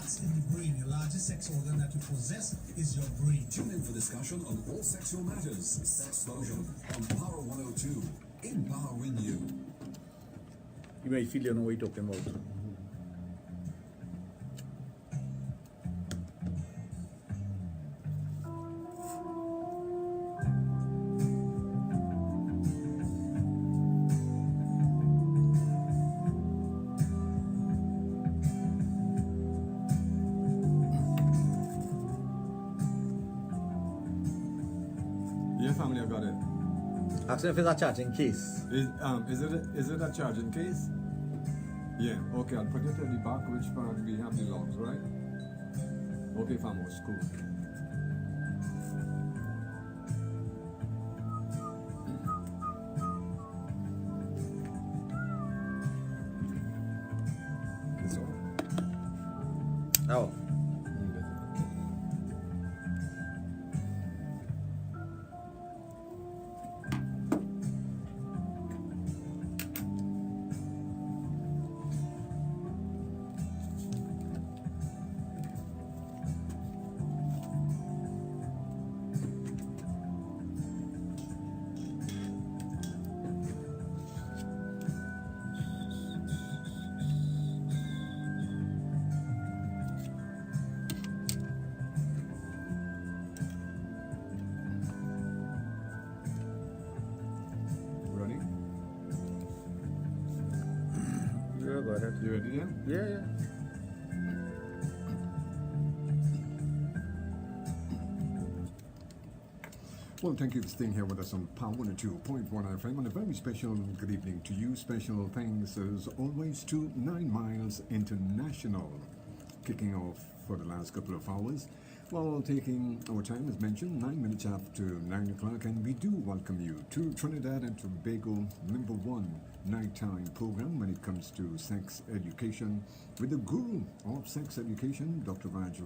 starts in the brain. Your largest sex organ that you possess is your brain. Tune in for discussion on all sexual matters. Sexplosion on Power 102. Empowering you. You may feel you know what you're talking about. Yeah, family, I got it. Ask me if it's a charging case. Is it a charging case? Yeah, okay, I'll put it at the back, which part we have the logs, right? Okay, famos, cool. This one? Oh. Ready? Yeah, got it. You ready, yeah? Yeah. Well, thank you for staying here with us on Power 102.1 FM, and a very special good evening to you. Special thanks, as always, to 9 Miles International, kicking off for the last couple of hours. Well, taking our time, as mentioned, 9 minutes after 9 o'clock, and we do welcome you to Trinidad and Tobago #1 nighttime program when it comes to sex education with the guru of sex education, Dr. Raj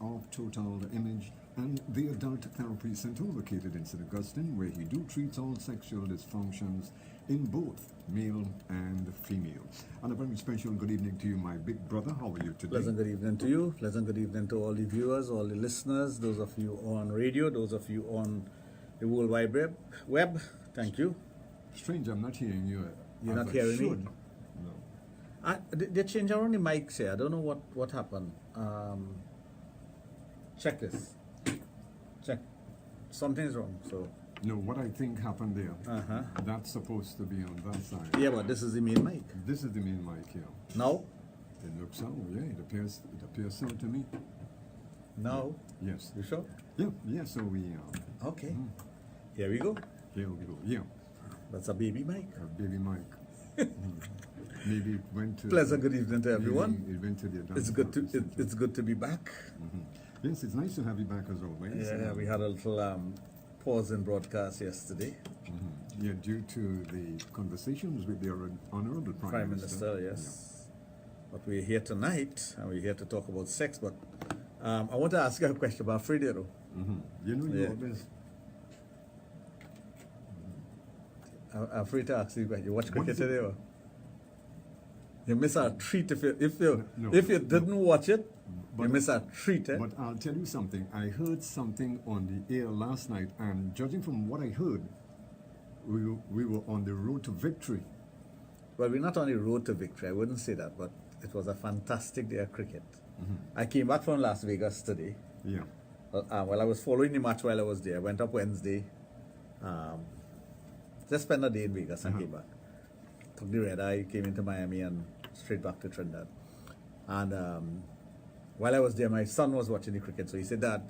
of Total Image and the Adult Therapy Center located in St. Augustine, where he do treats all sexual dysfunctions in both male and female. And a very special good evening to you, my big brother. How are you today? Pleasant good evening to you. Pleasant good evening to all the viewers, all the listeners, those of you on radio, those of you on the World Wide Web. Thank you. Strange, I'm not hearing you. You're as not I hearing me? should. No. They changed around the mics here. I don't know what happened. Check this. Check. Something's wrong. So. No, what I think happened there, Uh-huh. that's supposed to be on that side. Yeah, but this is the main mic. This is the main mic here. Now? It looks so, yeah, it appears so to me. Now? Yes. You sure? Yeah, so we, Okay. Here we go. here we go, yeah, That's a baby mic. a baby mic. Maybe it went to... Pleasant good evening to everyone. Maybe it went to the... It's good to it's good to be back. Yes, it's nice to have you back as always. Yeah, we had a little pause in broadcast yesterday. Yeah, due to the conversations with the Honorable Prime Minister, yes. But we're here tonight, and we're here to talk about sex. But I want to ask you a question about Freddie, though. You know, you Yeah. always... I'm free to ask you, but you watch What cricket is it? today, or? You miss a treat if you No, didn't watch it. You But- miss a treat, eh? But I'll tell you something. I heard something on the air last night, and judging from what I heard, we were on the road to victory. Well, we're not on the road to victory. I wouldn't say that, but it was a fantastic day of cricket. I came back from Las Vegas today. Yeah. Well, I was following the match while I was there. I went up Wednesday. Just spent a day in Vegas and came back. Took the red eye, came into Miami and straight back to Trinidad. And while I was there, my son was watching the cricket. So he said, Dad,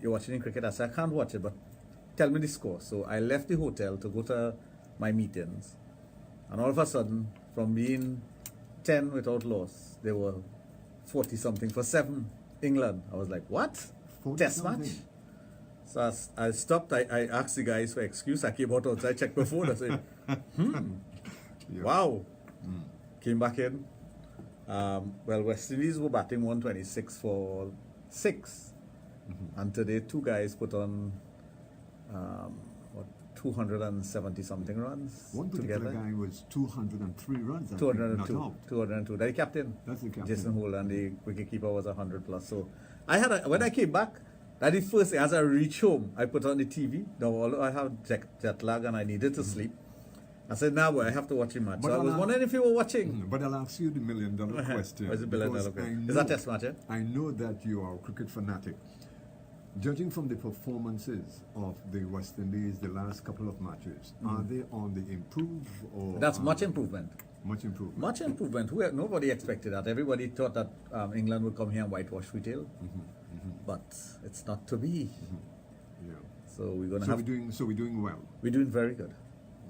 you're watching the cricket? I said, I can't watch it, but tell me the score. So I left the hotel to go to my meetings. And all of a sudden, from being 10 without loss, they were 40-something for 7 England. I was like, what? 40 Test match? something. So I stopped. I asked the guys for excuse. I came out outside, checked my phone. I said, Yeah. wow. Came back in. Well, West Indies were batting 126 for 6. And today, 2 guys put on 270 something runs. One particular together. guy was 203 runs. I think, 202. not out. 202. That's the captain. That's the captain. Jason Hole, and the wicketkeeper was 100 plus. So I had when I came back, that the first thing, as I reached home, I put on the TV. Now, although I have jet lag and I needed to sleep, I said, now boy, I have to watch the match. But So I was wondering if you were watching. But I'll ask you the $1,000,000 question. What is the $1 million because question? I Is that know- test match, eh? I know that you are a cricket fanatic. Judging from the performances of the West Indies the last couple of matches, are they on the improve or That's are much they- improvement. Much improvement. Much improvement. Nobody expected that. Everybody thought that England would come here and whitewash retail. But it's not to be. Yeah. So we're going to So have. we're doing well. We're doing very good.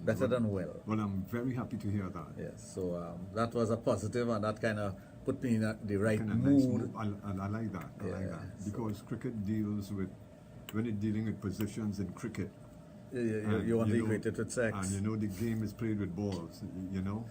Better than well. Well, I'm very happy to hear that. Yes. So that was a positive, and that kind of put me in the right Kinda nice mood. move. I like that. I like Yeah, that so- because cricket deals with when it's dealing with positions in cricket. and You want to know- equate it with sex. And you know the game is played with balls. You know,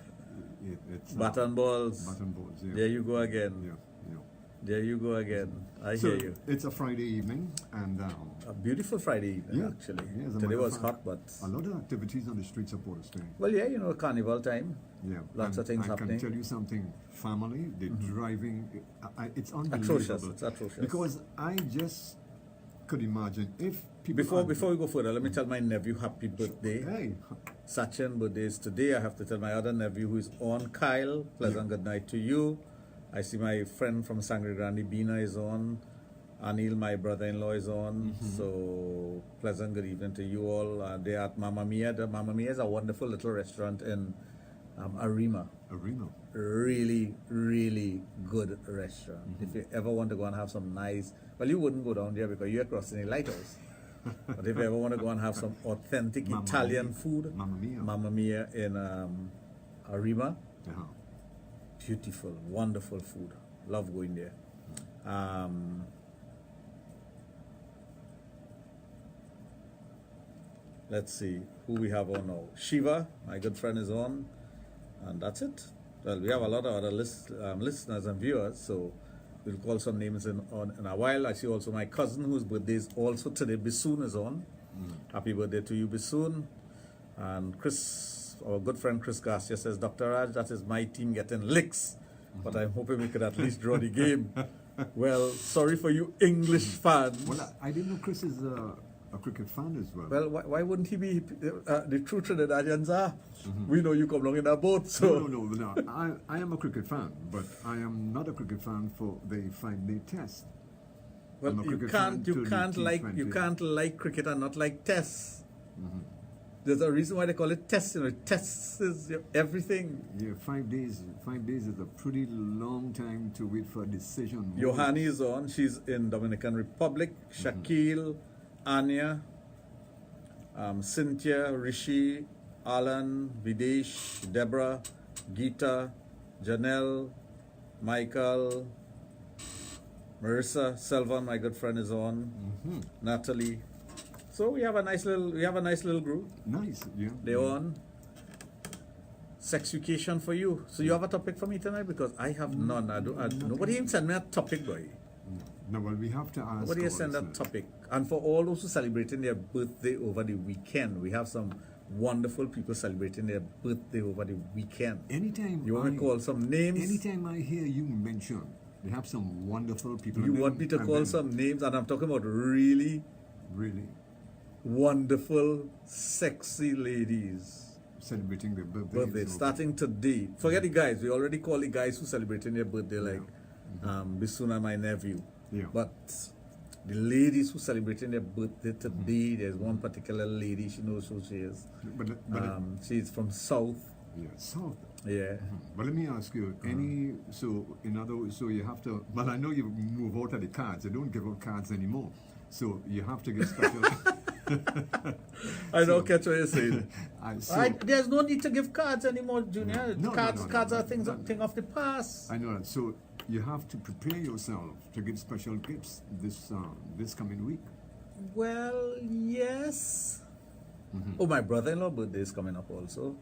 it's Bat and balls. Button balls. Yeah. There you go again. Yeah. Yeah. There you go again. I So hear you. it's a Friday evening, and A beautiful Friday evening, yeah, actually. yeah, as a Today matter of was fact, hot, but a lot of activities on the streets of Port Spain. well, yeah, carnival time. Yeah, Lots and of things I happening. can tell you something. Family, the driving, it's unbelievable. Atrocious. It's atrocious. Because I just could imagine if people Before we go further, let me tell my nephew happy birthday. Hey, Sachin birthday is today. I have to tell my other nephew who is on, Kyle. Pleasant good night to you. I see my friend from Sangre Grande, Bina, is on. Anil, my brother-in-law, is on. So pleasant good evening to you all. They're at Mamma Mia. The Mamma Mia is a wonderful little restaurant in Arima. Arena. Really, really good restaurant. If you ever want to go and have some nice, well, you wouldn't go down there because you're crossing the lighthouse. But if you ever want to go and have some authentic Mamma Italian Mia. food, Mamma Mia. in Arima, Uh-huh. beautiful, wonderful food. Love going there. Let's see who we have on now. Shiva, my good friend, is on, and that's it. Well, we have a lot of other listeners and viewers, so we'll call some names in a while. I see also my cousin, whose birthday is also today. Bisoon is on. Happy birthday to you, Bisoon. And Chris, our good friend Chris Garcia says, Dr. Raj, that is my team getting licks, but I'm hoping we could at least draw the game. Well, sorry for you English fans. Well, I didn't know Chris is a cricket fan as well. Well, why wouldn't he be? The true Trinidadians are. We know you come along in a boat, so. No. I am a cricket fan, but I am not a cricket fan for the 5-day test. Well, I'm a you cricket can't, fan you to can't the like, T20. you can't like cricket and not like tests. There's a reason why they call it tests. Tests is everything. Yeah, 5 days. 5 days is a pretty long time to wait for a decision. Johanny is on. She's in Dominican Republic. Shaquille, Anya, Cynthia, Rishi, Alan, Videsh, Deborah, Geeta, Janelle, Michael, Marissa, Selvan, my good friend, is on. Natalie. So we have a nice little group. Nice, yeah. They're on. Sexucation for you. So you have a topic for me tonight? Because I have none. Nobody even sent me a topic, boy. No, well, we have to ask. Nobody has sent a topic. And for all those who celebrating their birthday over the weekend, we have some wonderful people celebrating their birthday over the weekend. Anytime You want to call some names? Anytime I hear you mention, they have some wonderful people. You and want me to and call some names? And I'm talking about really really wonderful, sexy ladies. celebrating their birthdays. Birthday starting today. Forget the guys. We already call the guys who celebrating their birthday, like Bisuna, my nephew. Yeah. But the ladies who celebrating their birthday today, there's one particular lady. She knows who she is. But She's from South. yeah, South. Yeah. But let me ask you, in other words, so you have to, well, I know you move out of the cards. You don't give out cards anymore. So you have to get special. I don't catch what you're saying. There's no need to give cards anymore, Junior. No, cards no, are thing of the past. I know that. So you have to prepare yourself to give special gifts this coming week. Well, yes. Oh, my brother-in-law birthday is coming up also.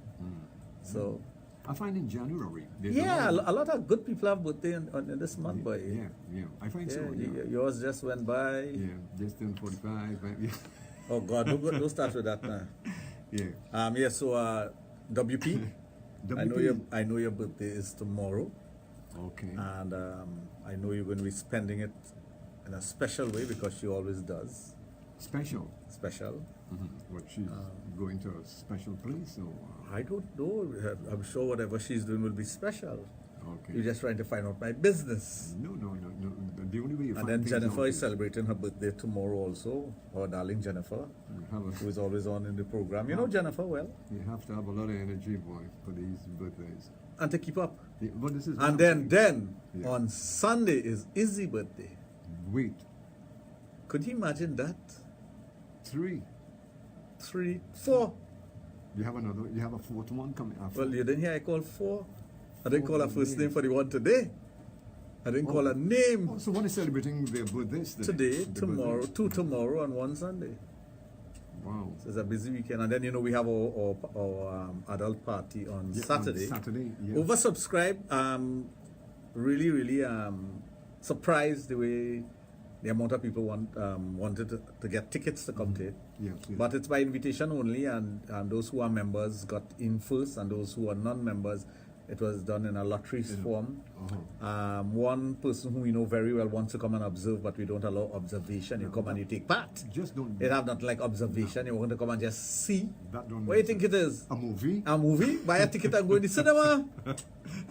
So, I find in January. there's yeah, lot a lot of good people have birthday in this month, boy. Yeah. I find so. Yeah. Yours just went by. Yeah, just turned 45. Yeah. Oh God, don't start with that now. Yeah. So WP, WP. I know your birthday is tomorrow, Okay. and I know you're going to be spending it in a special way because she always does. Special. Special. What, she's going to a special place or? I don't know. I'm sure whatever she's doing will be special. Okay. You're just trying to find out my business. No. The only way you And find then things Jennifer out is celebrating her birthday tomorrow also. Our darling Jennifer, who is always on in the program. You know Jennifer well. You have to have a lot of energy, boy, for these birthdays. And to keep up. Yeah, but this is And then Yeah. on Sunday is Izzy's birthday. Wait, Could you imagine that? 3. 3, 4. You have a fourth one coming after. Well, you didn't hear I called 4. I didn't call her first names. name for the one today. I didn't call her name. Oh, so one is celebrating their birthdays Today, The tomorrow, birthdays. 2 tomorrow, and 1 Sunday. Wow. So it's a busy weekend. And then, we have our adult party on Yeah, on Saturday. Saturday, yeah. Oversubscribed. Really surprised the way the amount of people wanted to get tickets to come to it. Yes. But it's by invitation only, and those who are members got in first, and those who are non-members, it was done in a lottery form. One person who we know very well wants to come and observe, but we don't allow observation. You come and you take part. Just don't. It have not like observation. You want to come and just see. That don't What do you make think it is? A movie? A movie? Buy a ticket and go in the cinema.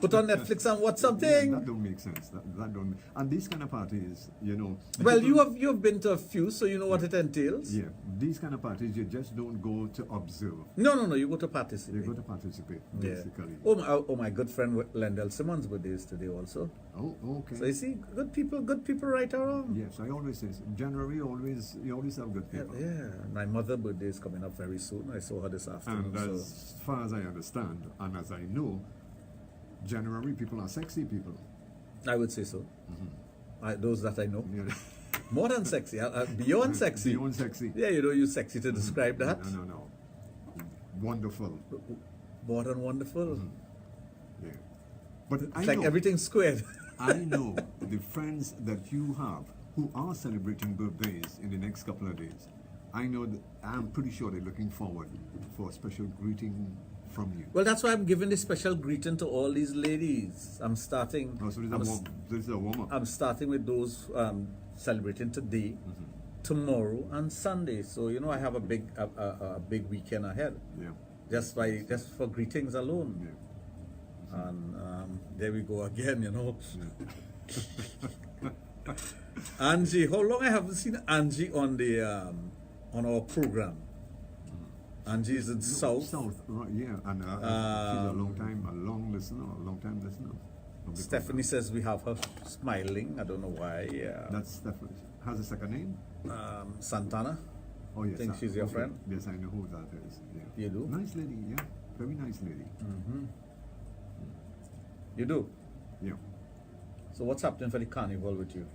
Put on Netflix and watch something. That don't make sense. That don't. And these kind of parties, Well, people- you have been to a few, so you know what it entails. Yeah, these kind of parties, you just don't go to observe. No, you go to You participate. go to participate, Yeah. basically. Oh, my good friend Lendell Simmons' birthday is today also. Oh, okay. So you see, good people right around. Yes, I always say so. January you always have good people. Yeah, my mother's birthday is coming up very soon. I saw her this afternoon. And So as far as I understand, and as I know, January people are sexy people. I would say so. Those that I know. You know? More than sexy, beyond sexy. Beyond sexy. Yeah, you don't use sexy to describe that. No. Wonderful. More than wonderful. Yeah. But It's like everything's squared. I know the friends that you have who are celebrating birthdays in the next couple of days. I'm pretty sure they're looking forward for a special greeting from you. Well, that's why I'm giving this special greeting to all these ladies. I'm starting. Oh, so this is a warm-up. I'm starting with those celebrating today, tomorrow, and Sunday. So I have a big weekend ahead. Yeah. Just for greetings alone. Yeah. And there we go again. Angie, how long I haven't seen Angie on the on our program? Angie is in South. South, right, yeah. And she's a long listener, a long time listener. of the Stephanie program. says we have her smiling. I don't know why. That's Stephanie. Has a second name? Santana. Oh, yes. Think she's your friend? Yes, I know who that is. Yeah. You do? Nice lady, yeah. Very nice lady. You do? Yeah. So what's happening for the carnival with you?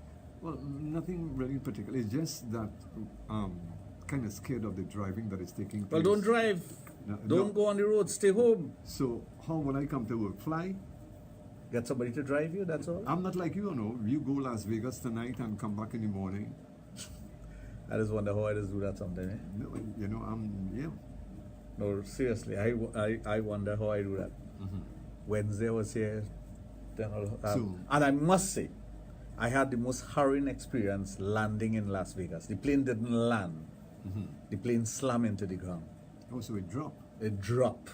Well, nothing really particular. It's just that kind of scared of the driving that is taking place. Well, don't drive. No, Don't no. go on the road. Stay home. So how will I come to work? Fly? Get somebody to drive you. That's all. I'm not like you know. You go Las Vegas tonight and come back in the morning. I just wonder how I just do that sometimes. Eh? No, you know, yeah. No, seriously, I wonder how I do that. Wednesday I was here, and I must say, I had the most harrowing experience landing in Las Vegas. The plane didn't land. The plane slammed into the ground. Oh, so it dropped. It dropped.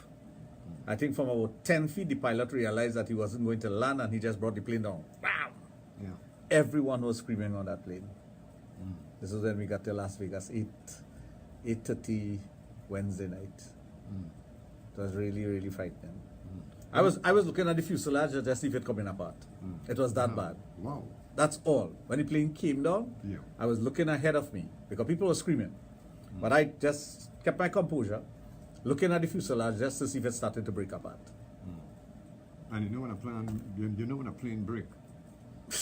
I think from about 10 feet, the pilot realized that he wasn't going to land, and he just brought the plane down. Bam! Yeah. Everyone was screaming on that plane. This is when we got to Las Vegas, 8:30 Wednesday night. It was really, really frightening. I was looking at the fuselage just to see if it coming apart. It was that bad. Wow. That's all. When the plane came down, Yeah. I was looking ahead of me because people were screaming. But I just kept my composure, looking at the fuselage just to see if it started to break apart. And you know when a plane break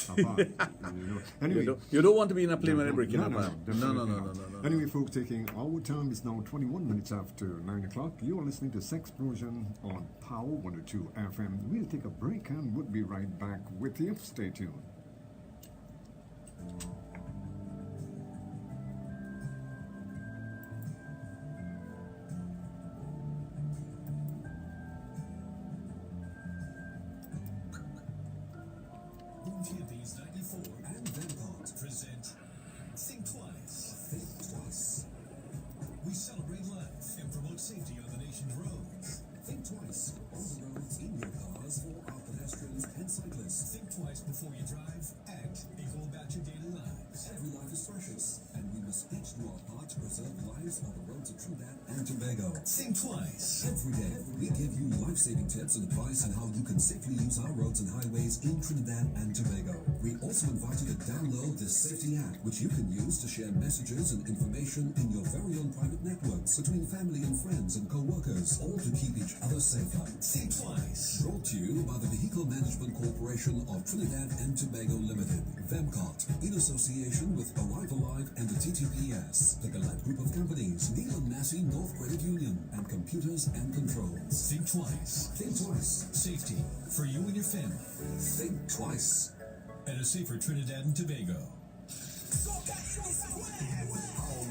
apart. You know. Anyway, You don't want to be in a plane when it no, breaking no, apart. No. definitely not. Anyway, folks, taking our time is now 21 minutes after 9 o'clock. You're listening to Sexplosion on Power 102 FM. We'll take a break and we'll be right back with you. Stay tuned. thrive, act, and go about your daily lives. Every life is precious, and we must each do our part to preserve lives on the roads of Trinidad and Tobago. Think twice. Every day, we give you life-saving tips and advice on how you can safely use our roads and highways in Trinidad and Tobago. We also invite you to download this safety app, which you can use to share messages and information in your very own private networks between family and friends and co-workers, all to keep each other safer. Think twice. Brought to you by the Vehicle Management Corporation of Trinidad and Tobago Limited, VEMCOT, in association with Arrive Alive and the TTPS, the Galette Group of Companies, Neil and Massey North Credit Union, and Computers and Controls. Think twice. Think twice. Safety for you and your family. Think twice. And a safer Trinidad and Tobago. Power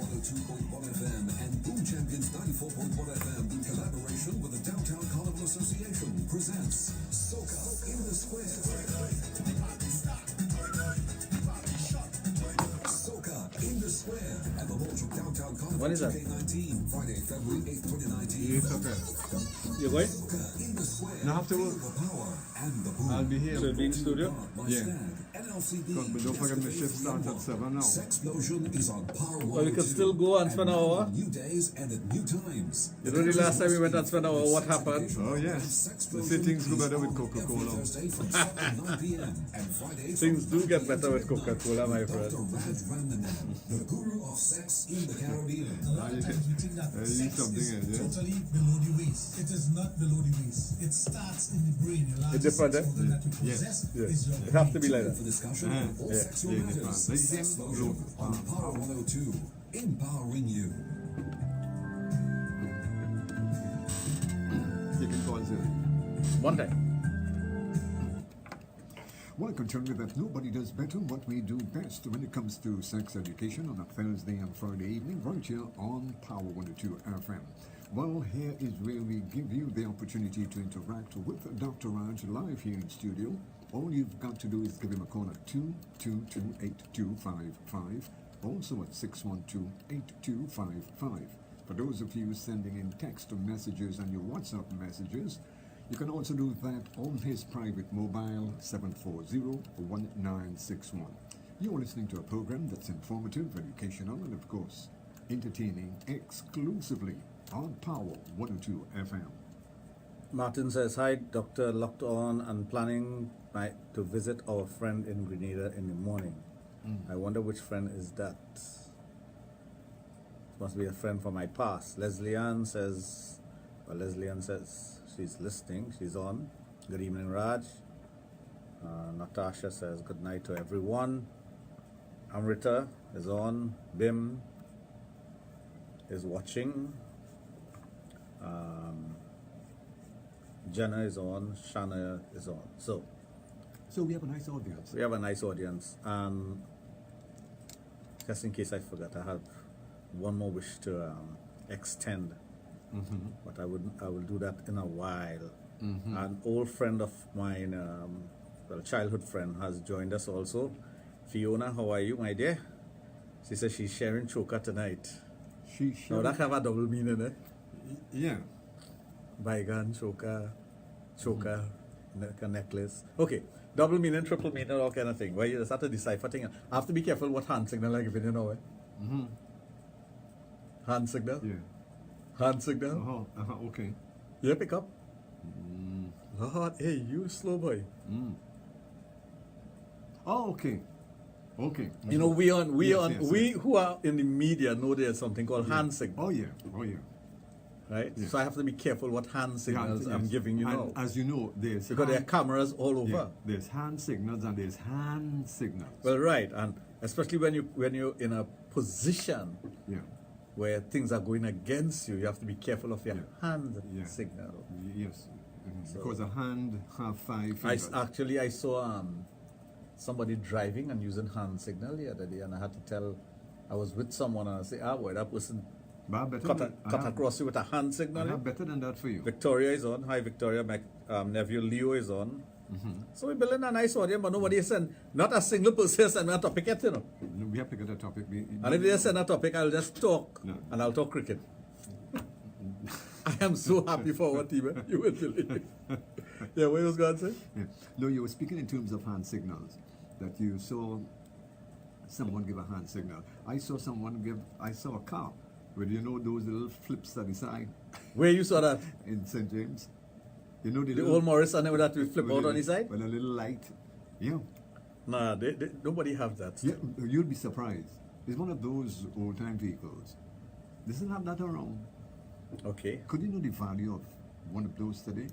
102.1 FM and Boom Champions 94.1 FM in collaboration with the Downtown Carnival Association presents Soca in the Square. Soca in the Square at the launch of Downtown Carnival When is that? 2019, Friday, February 8th, 2019. It's okay. You going? Soca in the Square. Now after Feel work. the power and the boom. I'll be here. So being studio? Yeah. NLCB. But don't forget the shift starts at 7 now. Sexplosion is on Power 102. Well, we could still go and spend an hour. New days and at new times. You know the last time we went and spent an hour, what happened? Oh, yes. The things go better with Coca-Cola. Things do get better with Coca-Cola, my friend. Dr Raj the guru of sex in the Caribbean. A lot of times we think that sex something is else, yeah? totally below the waist. It is not below the waist. It starts in the brain. Your largest different, sex eh? organ that you possess Yeah. is your It has to be like For that. discussion on all sexual yeah, matters. yeah. Sexplosion on Power 102. Empowering you. Taking calls here. One time. Well, I can tell you that nobody does better what we do best when it comes to sex education on a Thursday and Friday evening, right here on Power 102 FM. Well, here is where we give you the opportunity to interact with Dr. Raj live here in studio. All you've got to do is give him a call at 222-8255, also at 612-8255. For those of you sending in text messages and your WhatsApp messages, you can also do that on his private mobile, 740-1961. You're listening to a program that's informative, educational, and of course, entertaining exclusively on Power 102 FM. Martin says, hi, Doctor, locked on and planning to visit our friend in Grenada in the morning. I wonder which friend is that. Must be a friend from my past. Leslie Ann says she's listening, she's on. Good evening, Raj. Natasha says, good night to everyone. Amrita is on. Bim is watching. Jenna is on. Shanna is on. So we have a nice audience. we have a nice audience. And just in case I forgot, I have one more wish to extend, but I will do that in a while. An old friend of mine, well, childhood friend, has joined us also. Fiona, how are you, my dear? She says she's sharing choker tonight. Now that have a double meaning, eh? Yeah. Bygone, choker, a necklace. Okay, double meaning, triple meaning, all kind of thing. Where you just have to decipher thing. I have to be careful what hand signal I give you know, eh? Hand signal? Yeah. Hand signal? Okay. Yeah, pick up. Lord, hey, you slow boy. Oh, okay. Okay. You know, we Yes. who are in the media know there's something called hand signal, Oh, yeah. Oh, yeah. right? Yeah. So I have to be careful what hand signals I'm Yes. giving you And now. as you know, there's Because there are hand, cameras all over. yeah, there's hand signals and there's hand signals. Well, right, and especially when you're in a position Yeah. where things are going against you, you have to be careful of your Yeah. hand Yeah. signal. Yes. Because a hand have 5 I fingers. saw somebody driving and using hand signal the other day, and I had to tell. I was with someone and I say, boy, that person But better cut than, cut across you with a hand I signal. have better than that for you. Victoria is on. Hi, Victoria. My nephew Leo is on. So we're building a nice audience, but nobody sent, not a single person sent a topic yet, you know. No, we have to get a topic. And if they send a topic, I'll just talk, No. and I'll talk cricket. I am so happy for our team, you will believe. Yeah, what was going to say? Yeah. No, you were speaking in terms of hand signals. that you saw someone give a hand signal. I saw a car with, you know, those little flips at the side Where you saw that? in St. James. You know, The old Morris and that we flip out on his side? With a little light. Yeah. Nah, nobody have that. Yeah, you'd be surprised. It's one of those old-time vehicles. Doesn't have that around. Okay. Could you know the value of one of those today?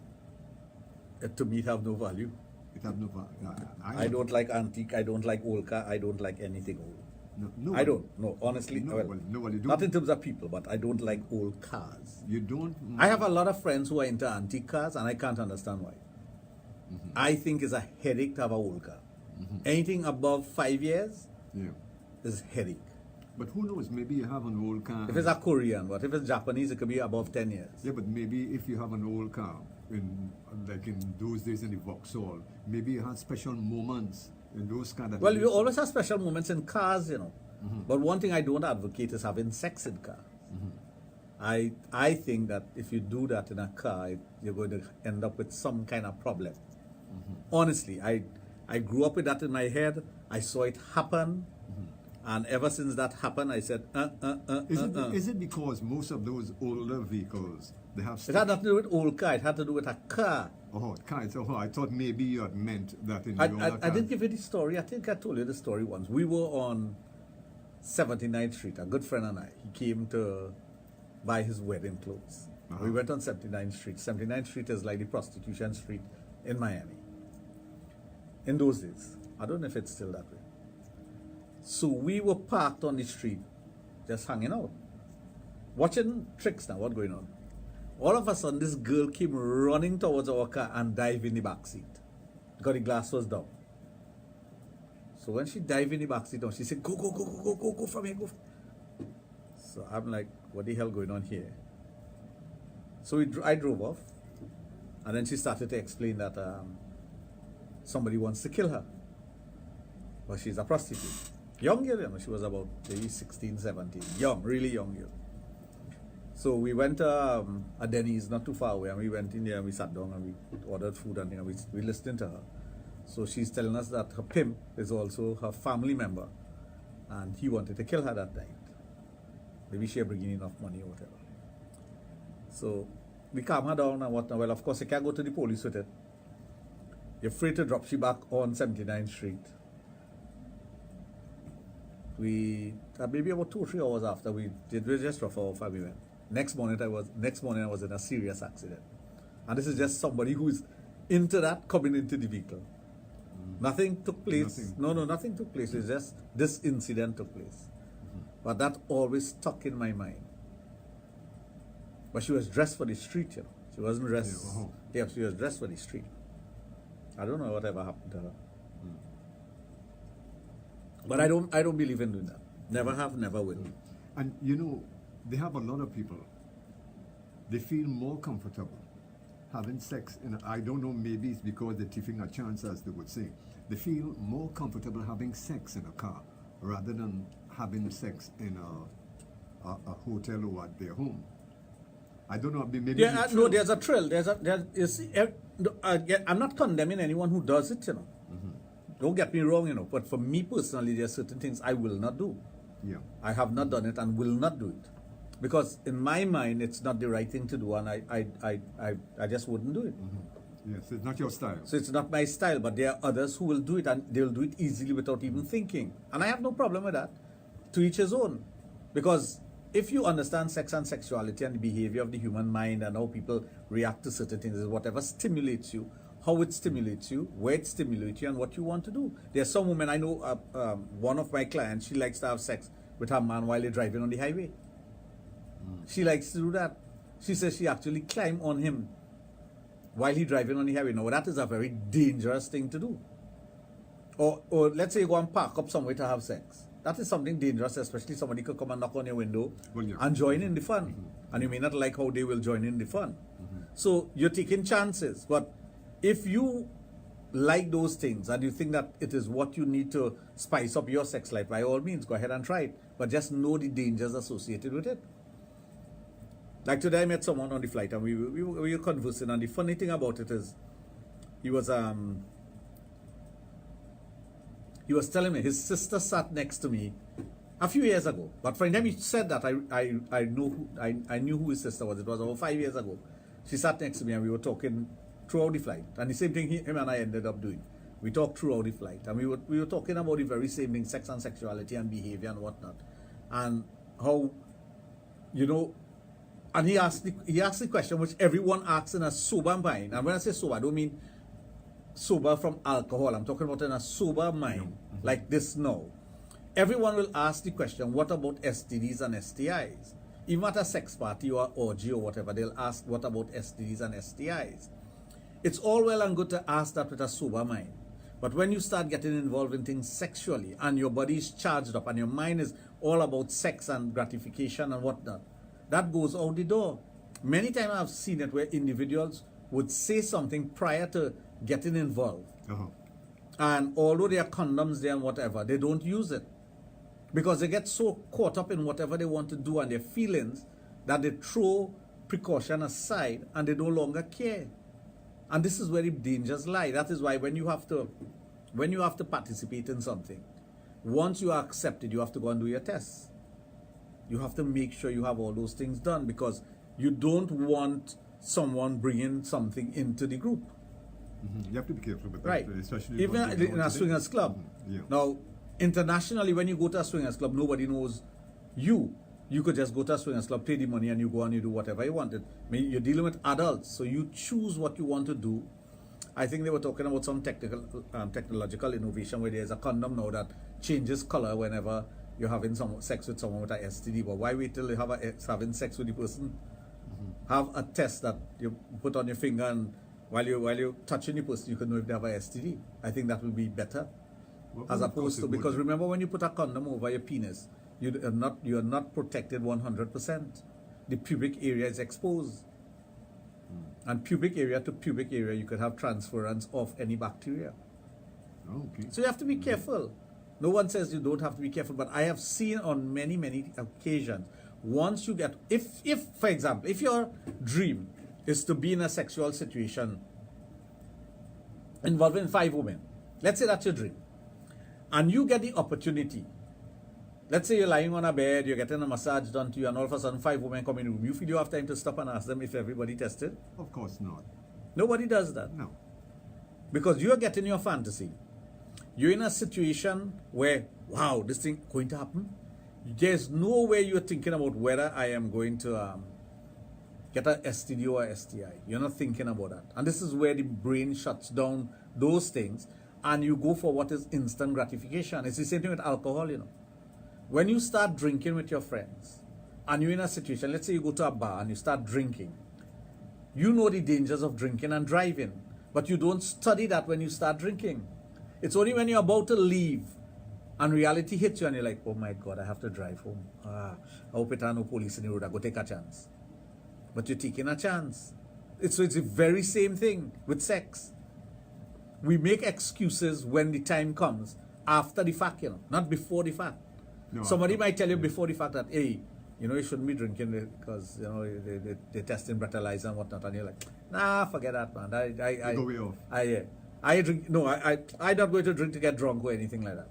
To me, it have no value. It have no value. I don't like antique. I don't like old car. I don't like anything old. No, I don't. No, honestly. No, well, nobody do. Not in terms of people, but I don't like old cars. You don't. I have a lot of friends who are into antique cars, and I can't understand why. I think it's a headache to have an old car. Anything above 5 years Yeah. is headache. But who knows? Maybe you have an old car. If it's a Korean, but if it's Japanese, it could be above 10 years. Yeah, but maybe if you have an old car, like in those days in the Vauxhall, maybe you had special moments in those cars. That Well, you always have special moments in cars, you know. Mm-hmm. But one thing I don't advocate is having sex in cars. I think that if you do that in a car, you're going to end up with some kind of problem. Honestly, I grew up with that in my head. I saw it happen. And ever since that happened, I said, Is it because most of those older vehicles, they have... It had nothing to do with old car. It had to do with a car. Oh, cars. Oh, I thought maybe you had meant that in I the older didn't cars. give you the story. I think I told you the story once. We were on 79th Street. A good friend and I. He came to buy his wedding clothes. We went on 79th Street. 79th Street is like the prostitution street in Miami. In those days. I don't know if it's still that way. So we were parked on the street, just hanging out, watching tricks now, what's going on. All of a sudden, this girl came running towards our car and dived in the back seat because the glass was down. So when she dived in the back seat, she said, go from here, go. So I'm like, what the hell going on here? So I drove off, and then she started to explain that somebody wants to kill her. But she's a prostitute. Young girl, you know, she was about maybe 16, 17. Young, really young girl. So we went to a Denny's not too far away, and we went in there and we sat down and we ordered food and we listened to her. So she's telling us that her pimp is also her family member, and he wanted to kill her that night. Maybe she had bringing enough money or whatever. So we calm her down and whatnot. Well, of course, you can't go to the police with it. You're free to drop she back on 79th Street. We maybe about 2 or 3 hours after we just rough off and we went. Next morning I was in a serious accident. And this is just somebody who is into that coming into the vehicle. Nothing took place. Nothing took place. It's just this incident took place. But that always stuck in my mind. But she was dressed for the street, you know. She wasn't dressed. Yeah, she was dressed for the street. I don't know whatever happened to her. But I don't believe in doing that. Never have, never will. And you know, they have a lot of people. They feel more comfortable having sex, and I don't know, maybe it's because they're taking a chance, as they would say. They feel more comfortable having sex in a car rather than having sex in a hotel or at their home. I don't know, maybe... Yeah, no, there's a thrill. You see, I'm not condemning anyone who does it, you know. Don't get me wrong, you know, but for me personally, there are certain things I will not do. Yeah. I have not done it and will not do it. Because in my mind, it's not the right thing to do, and I just wouldn't do it. Yes, it's not your style. So it's not my style, but there are others who will do it, and they'll do it easily without even thinking. And I have no problem with that. To each his own. Because if you understand sex and sexuality and the behavior of the human mind and how people react to certain things, whatever stimulates you, how it stimulates you, where it stimulates you, and what you want to do. There's some women, I know one of my clients, she likes to have sex with her man while they're driving on the highway. She likes to do that. She says she actually climbed on him while he's driving on the highway. Now, that is a very dangerous thing to do. Or let's say you go and park up somewhere to have sex. That is something dangerous, especially somebody could come and knock on your window and join in the fun. And you may not like how they will join in the fun. So you're taking chances, but if you like those things and you think that it is what you need to spice up your sex life, by all means, go ahead and try it. But just know the dangers associated with it. Like today I met someone on the flight and we were conversing, and the funny thing about it is he was he was telling me his sister sat next to me a few years ago. But for him, he said that I knew who his sister was. It was over 5 years ago. She sat next to me and we were talking throughout the flight. And the same thing him and I ended up doing. We talked throughout the flight, and we were talking about the very same thing, sex and sexuality and behavior and whatnot, and how, you know, and he asked the question which everyone asks in a sober mind. And when I say sober, I don't mean sober from alcohol. I'm talking about in a sober mind, like this now. Everyone will ask the question, what about STDs and STIs? Even at a sex party or orgy or whatever, they'll ask, what about STDs and STIs? It's all well and good to ask that with a sober mind. But when you start getting involved in things sexually and your body is charged up and your mind is all about sex and gratification and whatnot, that goes out the door. Many times I've seen it where individuals would say something prior to getting involved. And although there are condoms there and whatever, they don't use it. Because they get so caught up in whatever they want to do and their feelings that they throw precaution aside and they no longer care. And this is where the dangers lie. That is why when you have to participate in something, once you are accepted, you have to go and do your tests. You have to make sure you have all those things done, because you don't want someone bringing something into the group. You have to be careful with that, Right. especially even in a swingers club. Yeah. Now, internationally, when you go to a swingers club, nobody knows you. You could just go to a swingers club, pay the money, and you go and you do whatever you wanted. I mean, you're dealing with adults, so you choose what you want to do. I think they were talking about some technological innovation where there's a condom now that changes color whenever you're having sex with someone with an STD. But why wait till you have having sex with the person? Have a test that you put on your finger, and while you're touching the person, you can know if they have a STD. I think that will be better, as opposed to, because remember, when you put a condom over your penis, you are not protected 100%. The pubic area is exposed. And pubic area to pubic area, you could have transference of any bacteria. Okay. So you have to be careful. No one says you don't have to be careful, but I have seen on many, many occasions, once you get, if for example, if your dream is to be in a sexual situation involving 5 women, let's say that's your dream, and you get the opportunity. Let's say you're lying on a bed, you're getting a massage done to you, and all of a sudden 5 women come in the room. You feel you have time to stop and ask them if everybody tested? Of course not. Nobody does that. No. Because you're getting your fantasy. You're in a situation where, wow, this thing going to happen. There's no way you're thinking about whether I am going to get a STD or a STI. You're not thinking about that. And this is where the brain shuts down those things, and you go for what is instant gratification. It's the same thing with alcohol, you know. When you start drinking with your friends, and you're in a situation, let's say you go to a bar and you start drinking, you know the dangers of drinking and driving, but you don't study that when you start drinking. It's only when you're about to leave and reality hits you and you're like, oh my God, I have to drive home. I hope it are no police in the road. I go take a chance. But you're taking a chance. It's the very same thing with sex. We make excuses when the time comes, after the fact, you know, not before the fact. No, Somebody might tell you before the fact that, hey, you know, you shouldn't be drinking because, you know, they're testing breathalyzer and whatnot. And you're like, nah, forget that, man. I go way off. I drink, no, I'm not going to drink to get drunk or anything like that.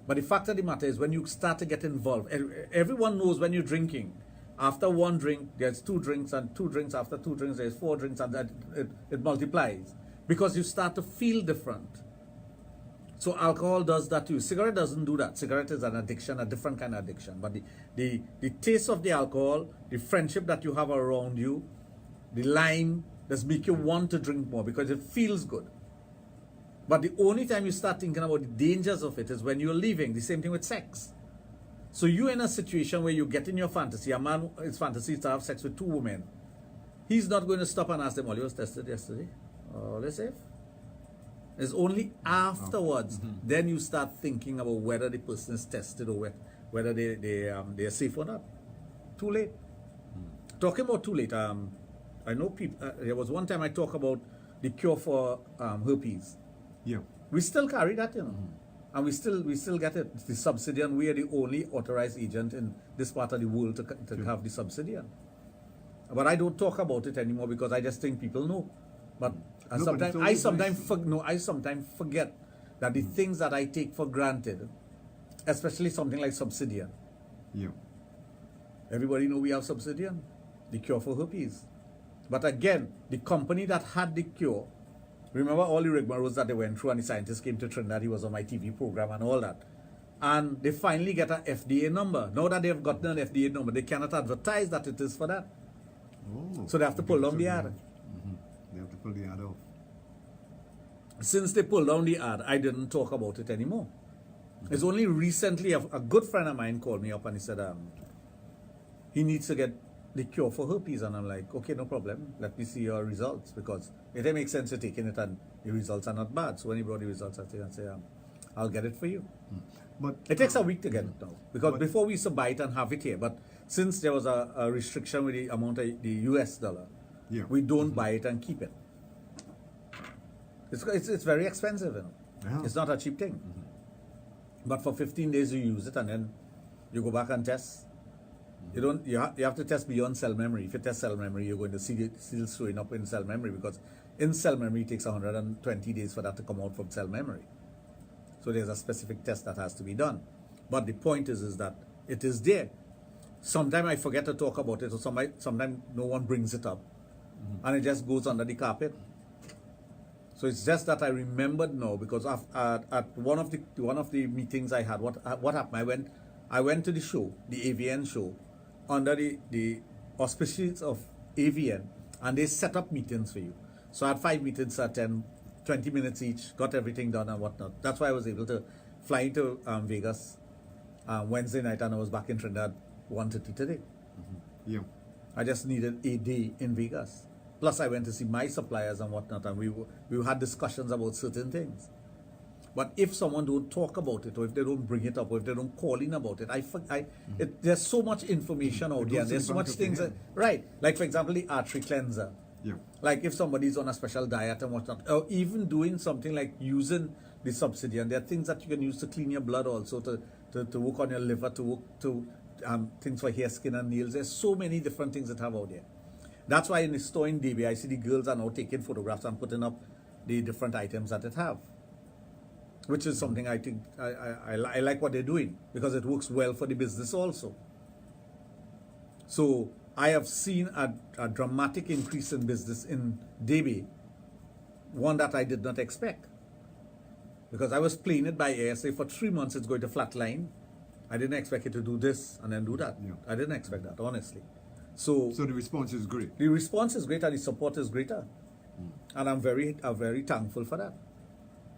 But the fact of the matter is, when you start to get involved, everyone knows when you're drinking, after 1 drink, there's 2 drinks, and 2 drinks, after 2 drinks, there's 4 drinks, and that it multiplies. Because you start to feel different. So alcohol does that too. Cigarette doesn't do that. Cigarette is an addiction, a different kind of addiction. But the taste of the alcohol, the friendship that you have around you, the lime, does make you want to drink more because it feels good. But the only time you start thinking about the dangers of it is when you're leaving. The same thing with sex. So you're in a situation where you get in your fantasy. A man, his fantasy is to have sex with 2 women. He's not going to stop and ask them, well, you was tested yesterday? All is safe? It's only afterwards then you start thinking about whether the person is tested or whether they're safe or not. Too late. Talking about too late, I know people. There was one time I talked about the cure for herpes. Yeah. We still carry that, you know, and we still get it. It's the subsidian. We are the only authorized agent in this part of the world to have the subsidian. But I don't talk about it anymore because I just think people know. But I sometimes forget that the things that I take for granted, especially something like Subsidian. Yeah. Everybody know we have Subsidian, the cure for herpes. But again, the company that had the cure, remember all the rigmaroles that they went through, and the scientists came to Trinidad, he was on my TV program and all that. And they finally get an FDA number. Now that they've gotten an FDA number, they cannot advertise that it is for that. Oh. So they have to pull down the ad. They have to pull the ad off. Since they pulled down the ad, I didn't talk about it anymore. It's only recently a good friend of mine called me up and he said he needs to get the cure for herpes, and I'm like, okay, no problem. Let me see your results, because it didn't make sense to taking it and the results are not bad. So when he brought the results, I said, I'll get it for you. But It takes a week to get it now, because before we used to buy it and have it here, but since there was a restriction with the amount of the US dollar, Yeah. we don't buy it and keep it. It's very expensive, you know. Yeah. It's not a cheap thing. But for 15 days you use it and then you go back and test. You have to test beyond cell memory. If you test cell memory, you're going to see it still showing up in cell memory, because in cell memory it takes 120 days for that to come out from cell memory. So there's a specific test that has to be done. But the point is that it is there. Sometimes I forget to talk about it, or sometimes no one brings it up, and it just goes under the carpet. So it's just that I remembered now, because at one of the meetings I had, what happened? I went to the show, the AVN show, under the auspices of AVN, and they set up meetings for you. So I had 5 meetings at 20 minutes each, got everything done and whatnot. That's why I was able to fly into Vegas Wednesday night, and I was back in Trinidad 1:30 today. yeah. I just needed a day in Vegas. Plus, I went to see my suppliers and whatnot, and we had discussions about certain things. But if someone don't talk about it, or if they don't bring it up, or if they don't call in about it, there's so much information out there. There's so much things right. Like for example, the artery cleanser. Yeah. Like if somebody's on a special diet and whatnot, or even doing something like using the Subsidian, there are things that you can use to clean your blood, also to work on your liver, to work to things for hair, skin, and nails. There's so many different things that have out there. That's why in the store in DB, I see the girls are now taking photographs and putting up the different items that it have, which is something I think I like what they're doing, because it works well for the business also. So I have seen a dramatic increase in business in DB, one that I did not expect, because I was playing it by ear. Say for 3 months it's going to flatline. I didn't expect it to do this and then do that. Yeah. I didn't expect that, honestly. So So the response is great. the response is greater, the support is greater, and I'm very thankful for that.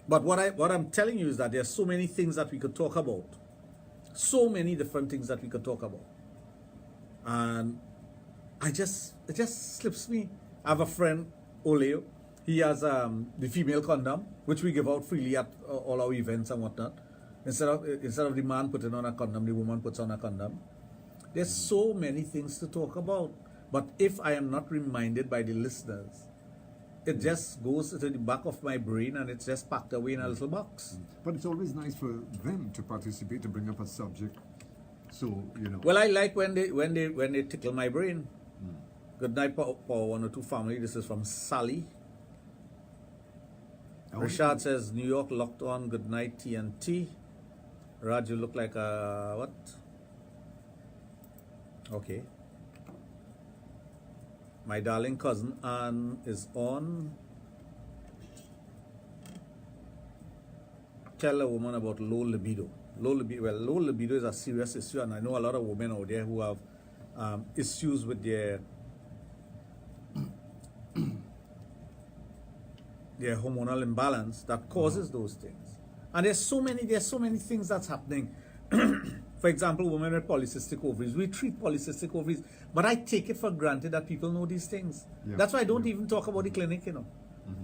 But what I'm telling you is that there are so many things that we could talk about, so many different things that we could talk about, and it just slips me. I have a friend, Oleo. He has the female condom, which we give out freely at all our events and whatnot. Instead of the man putting on a condom, the woman puts on a condom. There's so many things to talk about. But if I am not reminded by the listeners, it just goes to the back of my brain and it's just packed away in a little box. But it's always nice for them to participate, to bring up a subject. So, you know. Well, I like when they tickle my brain. Good night, Power 102 family. This is from Sally. Rashad says, New York locked on. Good night, TNT. Raj, you look like a what? Okay. My darling cousin Anne is on. Tell a woman about low libido. Low libido is a serious issue, and I know a lot of women out there who have issues with their hormonal imbalance that causes those things. And there's so many things that's happening. For example, women with polycystic ovaries. We treat polycystic ovaries, but I take it for granted that people know these things. Yeah. That's why I don't even talk about the clinic, you know.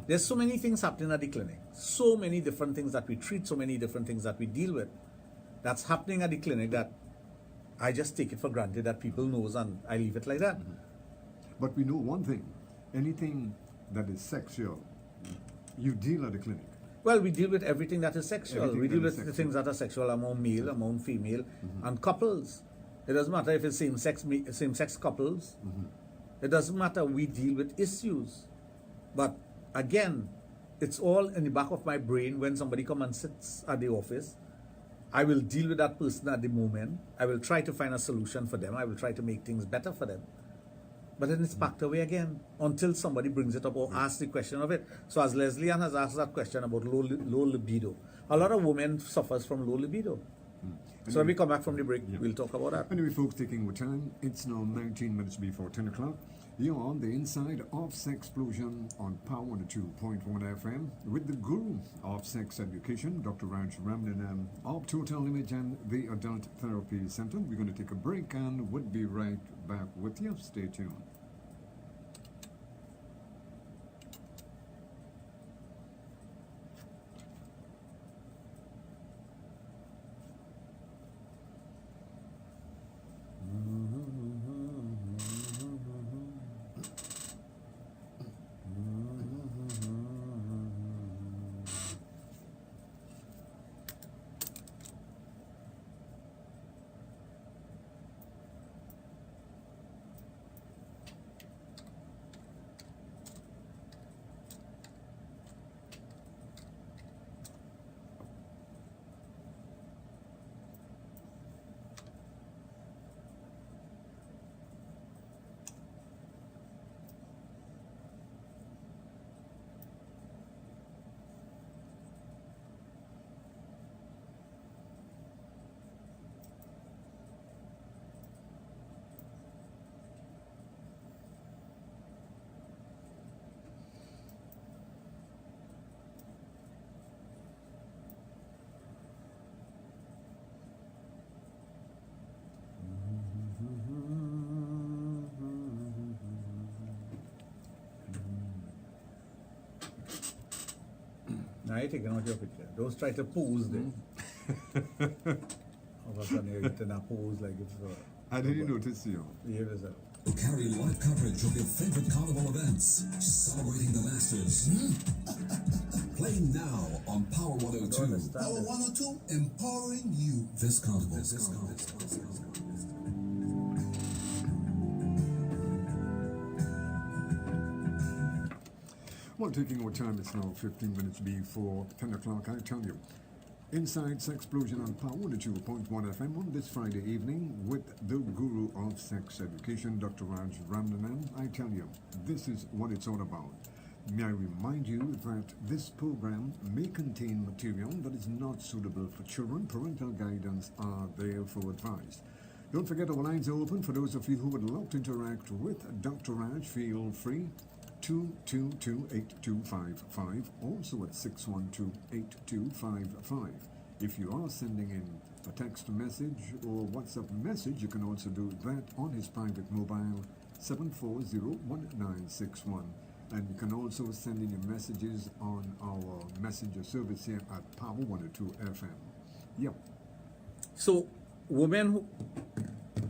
There's so many things happening at the clinic. So many different things that we treat, so many different things that we deal with. That's happening at the clinic that I just take it for granted that people knows, and I leave it like that. But we know one thing. Anything that is sexual, you deal at the clinic. Well, we deal with everything that is sexual. Everything We deal that is with the sexual. things that are sexual among male, among female, and couples. It doesn't matter if it's same-sex couples. It doesn't matter. We deal with issues. But again, it's all in the back of my brain. When somebody come and sits at the office, I will deal with that person at the moment. I will try to find a solution for them. I will try to make things better for them. But then it's packed away again until somebody brings it up or asks the question of it. So as Leslie Ann has asked that question about low libido, a lot of women suffers from low libido. So when we come back from the break, we'll talk about that. Anyway, folks, taking our time, it's now 19 minutes before 10 o'clock. You're on the inside of Sexplosion on Power 102.1 FM with the guru of sex education, Dr. Raj Ramnanan of Total Image and the Adult Therapy Center. We're going to take a break and we'll be right back with you. Stay tuned. Now you're taking out your picture. Don't try to pose there. All of a sudden you're getting a pose like it's I didn't notice you. Behave yourself. To carry live coverage of your favorite carnival events, celebrating the masters. Playing now on Power 102. Power 102, empowering you. This carnival. Well, taking our time, it's now 15 minutes before 10 o'clock. I tell you, inside Sexplosion on Power 102.1 FM on this Friday evening with the guru of sex education, Dr. Raj Ramnanan. I tell you, this is what it's all about. May I remind you that this program may contain material that is not suitable for children. Parental guidance are there for advice. Don't forget our lines are open for those of you who would love to interact with Dr. Raj. Feel free. 222-8255, also at 612-8255. If you are sending in a text message or WhatsApp message, you can also do that on his private mobile 7401961. And you can also send in your messages on our messenger service here at Power 102 FM. Yep. So women, who,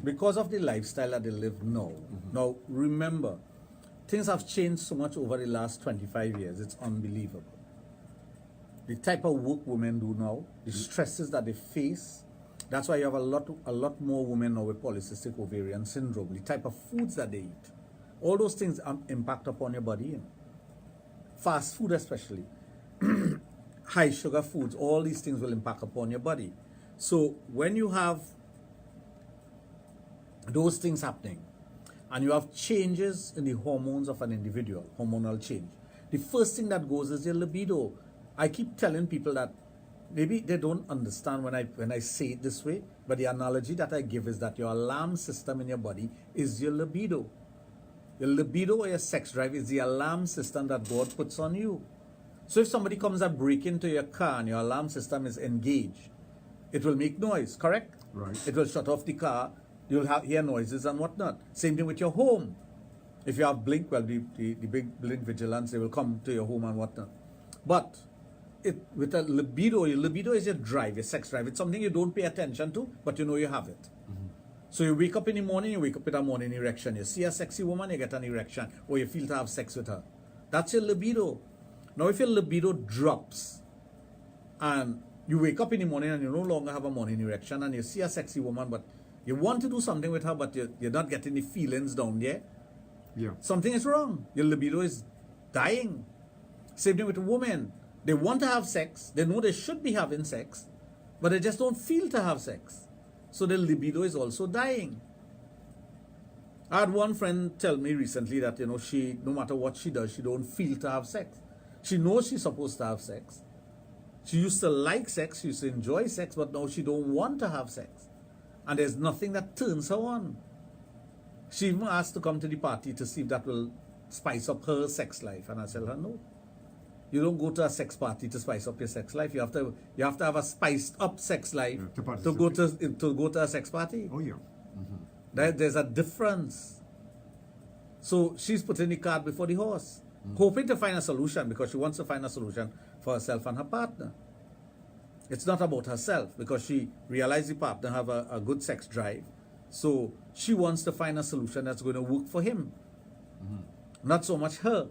because of the lifestyle that they live now, now remember, things have changed so much over the last 25 years. It's unbelievable. The type of work women do now, the stresses that they face. That's why you have a lot more women now with polycystic ovarian syndrome. The type of foods that they eat, all those things impact upon your body. Fast food, especially high sugar foods. All these things will impact upon your body. So when you have those things happening, and you have changes in the hormones of an individual, hormonal change, the first thing that goes is your libido. I keep telling people that maybe they don't understand when I say it this way, but the analogy that I give is that your alarm system in your body is your libido. Your libido or your sex drive is the alarm system that God puts on you. So if somebody comes and break into your car and your alarm system is engaged, it will make noise, correct? Right. It will shut off the car. You'll hear noises and whatnot. Same thing with your home. If you have blink, well, the big blink vigilance, they will come to your home and whatnot. But with a libido, your libido is your drive, your sex drive. It's something you don't pay attention to, but you know you have it. So you wake up in the morning, you wake up with a morning erection. You see a sexy woman, you get an erection, or you feel to have sex with her. That's your libido. Now, if your libido drops, and you wake up in the morning and you no longer have a morning erection, and you see a sexy woman, but you want to do something with her, but you're not getting the feelings down there, Yeah. something is wrong. Your libido is dying. Same thing with women. They want to have sex. They know they should be having sex, but they just don't feel to have sex. So the libido is also dying. I had one friend tell me recently that, she, no matter what she does, she don't feel to have sex. She knows she's supposed to have sex. She used to like sex, she used to enjoy sex, but now she don't want to have sex. And there's nothing that turns her on. She even asked to come to the party to see if that will spice up her sex life. And I tell her, no. You don't go to a sex party to spice up your sex life. You have to have a spiced up sex life to go to a sex party. Oh, yeah. There's a difference. So she's putting the cart before the horse, hoping to find a solution because she wants to find a solution for herself and her partner. It's not about herself because she realized the partner have a good sex drive. So she wants to find a solution that's going to work for him. Not so much her.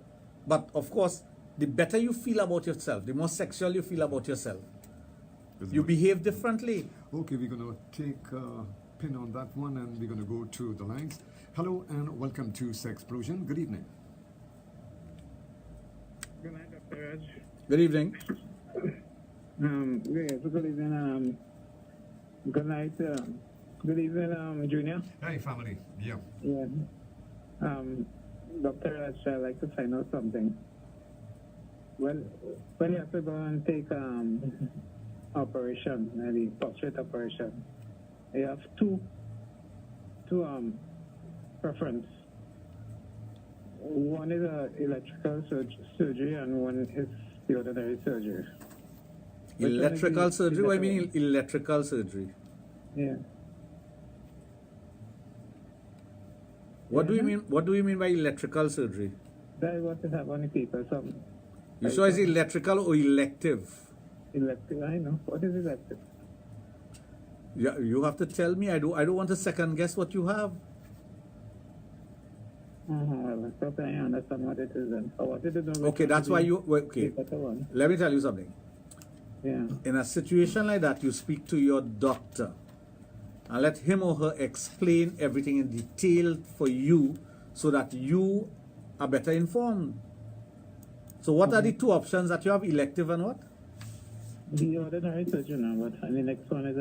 But of course, the better you feel about yourself, the more sexual you feel about yourself, you behave differently. Okay, we're going to take a pin on that one and we're going to go to the lines. Hello and welcome to Sexplosion. Good evening. Good night, Dr. Raj. Good evening. Good evening. Good night. Good evening, Junior. Hey, family. Yeah. Yeah. Dr. Raj, I'd like to find out something. When you have to go and take operation, the prostate operation, you have two preference. One is electrical surgery and one is the ordinary surgery. Electrical surgery? What do you mean electrical surgery? Yeah. What do you mean by electrical surgery? That is what to have on the people. Some You sure it's electrical or elective? elective, I know. What is elective? Yeah, you have to tell me. I don't want to second guess what you have. Well, I thought I understand what it is then. I wanted to know. Okay, that's why you. Okay, let me tell you something. Yeah. In a situation like that, you speak to your doctor and let him or her explain everything in detail for you so that you are better informed. So what are the two options that you have, elective and what? The ordinary surgery now, but and the next one is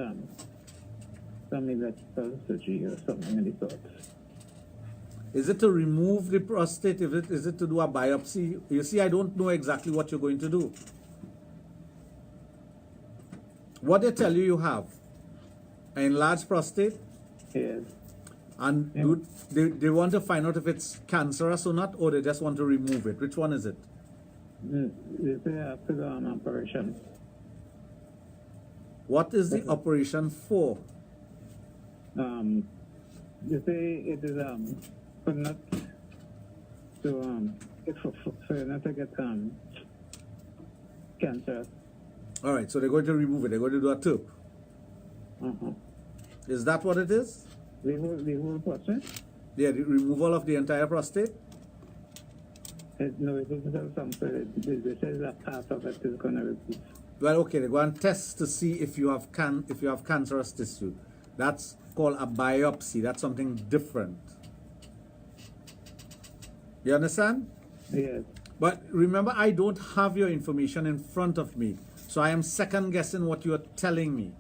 some electrical surgery or something of the sort. Is it to remove the prostate? Is it to do a biopsy? You see, I don't know exactly what you're going to do. What they tell you have an enlarged prostate, Yes. and Yeah. they want to find out if it's cancerous or not, or they just want to remove it. Which one is it? They say I have to go on operation. What is the operation for? They say it is for not to for not to get cancer. All right, so they're going to remove it. They're going to do a tube. Is that what it is? The whole prostate? Yeah, the removal of the entire prostate? No, it isn't something. They say that part of it is going to repeat. Well, okay, they go and test to see if you have cancerous tissue. That's called a biopsy. That's something different. You understand? Yes. But remember, I don't have your information in front of me. So I am second guessing what you are telling me.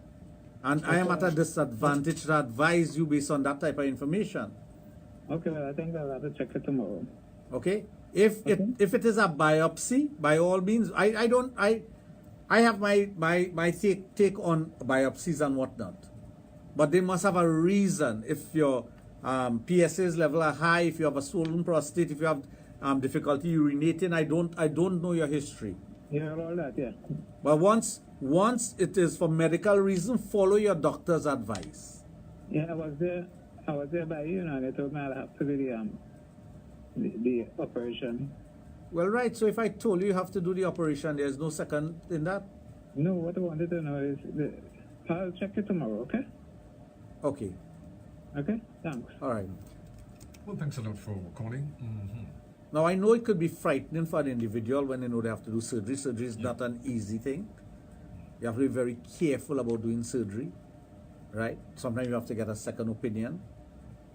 And I am at a disadvantage to advise you based on that type of information. Okay, well, I think I'll have to check it tomorrow. Okay? If it is a biopsy, by all means, I have my take on biopsies and whatnot. But they must have a reason. If your PSA's level are high, if you have a swollen prostate, if you have difficulty urinating, I don't know your history. Yeah, all that, yeah. But once it is for medical reason, follow your doctor's advice. Yeah, I was there by you, and they told me I'll have to do the operation. Well, right. So if I told you have to do the operation, there's no second in that. No, what I wanted to know is I'll check it tomorrow. Okay. Okay. Okay. Thanks. All right. Well, thanks a lot for calling. Now, I know it could be frightening for an individual when they know they have to do surgery. Surgery is not an easy thing. You have to be very careful about doing surgery, right? Sometimes you have to get a second opinion.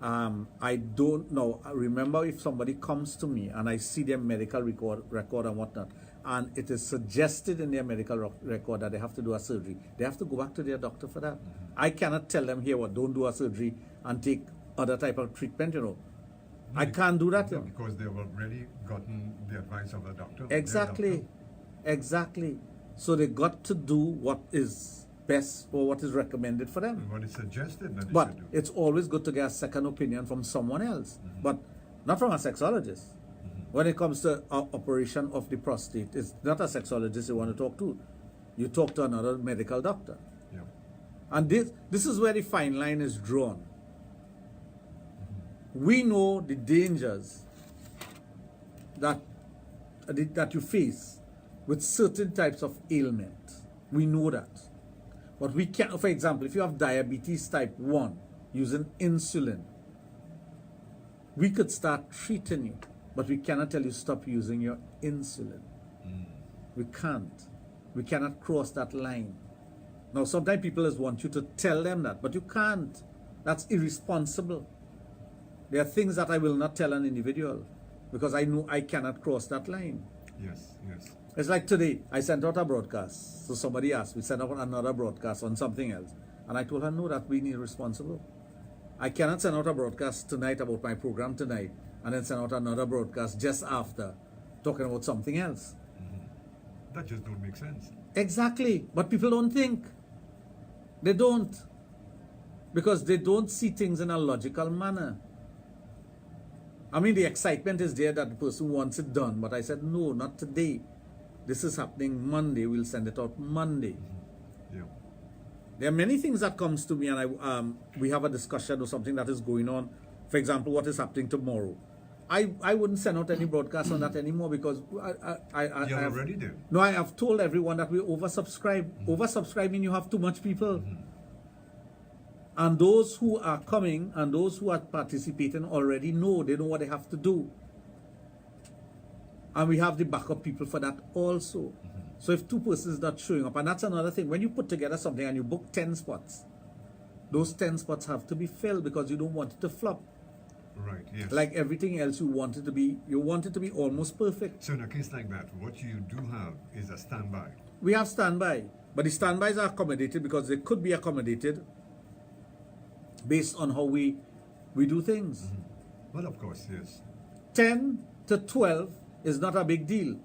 I don't know. Remember, if somebody comes to me and I see their medical record and whatnot, and it is suggested in their medical record that they have to do a surgery, they have to go back to their doctor for that. I cannot tell them here, what, don't do a surgery and take other type of treatment, you know. I can't do that. No, You know. because they've already gotten the advice of the doctor. Exactly. Exactly. So they got to do what is best or what is recommended for them. And what is suggested that they But should do. it's always good to get a second opinion from someone else, but not from a sexologist. When it comes to operation of the prostate, it's not a sexologist you want to talk to. You talk to another medical doctor. Yeah. And this is where the fine line is drawn. We know the dangers that you face with certain types of ailment. We know that. But we can't, for example, if you have diabetes type 1 using insulin, we could start treating you, but we cannot tell you stop using your insulin. We can't. We cannot cross that line. Now, sometimes people just want you to tell them that, but you can't. That's irresponsible. There are things that I will not tell an individual because I know I cannot cross that line. Yes, yes. It's like today, I sent out a broadcast. So somebody asked, we sent out another broadcast on something else. And I told her, no, that being irresponsible. I cannot send out a broadcast tonight about my program tonight and then send out another broadcast just after talking about something else. That just don't make sense. Exactly. But people don't think. They don't. Because they don't see things in a logical manner. I mean, the excitement is there that the person wants it done. But I said, no, not today. This is happening Monday. We'll send it out Monday. Yeah. There are many things that comes to me and we have a discussion or something that is going on. For example, what is happening tomorrow. I wouldn't send out any broadcast on that anymore because I have, already did. No, I have told everyone that we oversubscribe. Oversubscribing, you have too much people. And those who are coming and those who are participating already know. They know what they have to do. And we have the backup people for that also. So if two persons not showing up, and that's another thing. When you put together something and you book 10 spots, those 10 spots have to be filled because you don't want it to flop. Right, yes. Like everything else, you want it to be almost perfect. So in a case like that, what you do have is a standby. We have standby, but the standbys are accommodated because they could be accommodated based on how we do things. Well, of course, yes. 10 to 12 is not a big deal.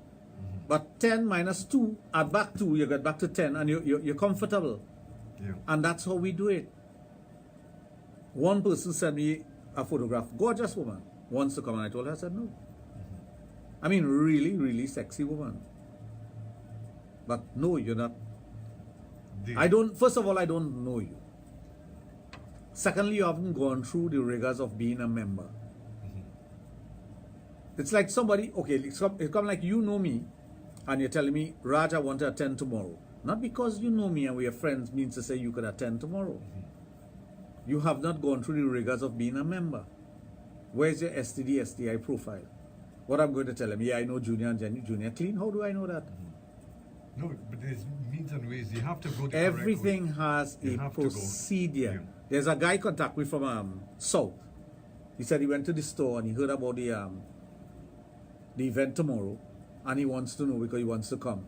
But 10 minus 2, add back 2, you get back to 10 and you're comfortable. Yeah. And that's how we do it. One person sent me a photograph, gorgeous woman, wants to come, and I told her, I said no. I mean, really, really sexy woman. But no, you're not. First of all, I don't know you. Secondly, you haven't gone through the rigors of being a member. It's like somebody, okay, it's come like you know me, and you're telling me, Raj, I want to attend tomorrow. Not because you know me and we are friends means to say you could attend tomorrow. You have not gone through the rigors of being a member. Where's your STD, STI profile? What I'm going to tell him, yeah, I know Junior and Jenny. Junior clean? How do I know that? No, but there's means and ways. You have to go the Everything correct way. has You a have to go. procedure. Yeah. There's a guy contact me from South. He said he went to the store and he heard about the event tomorrow and he wants to know because he wants to come.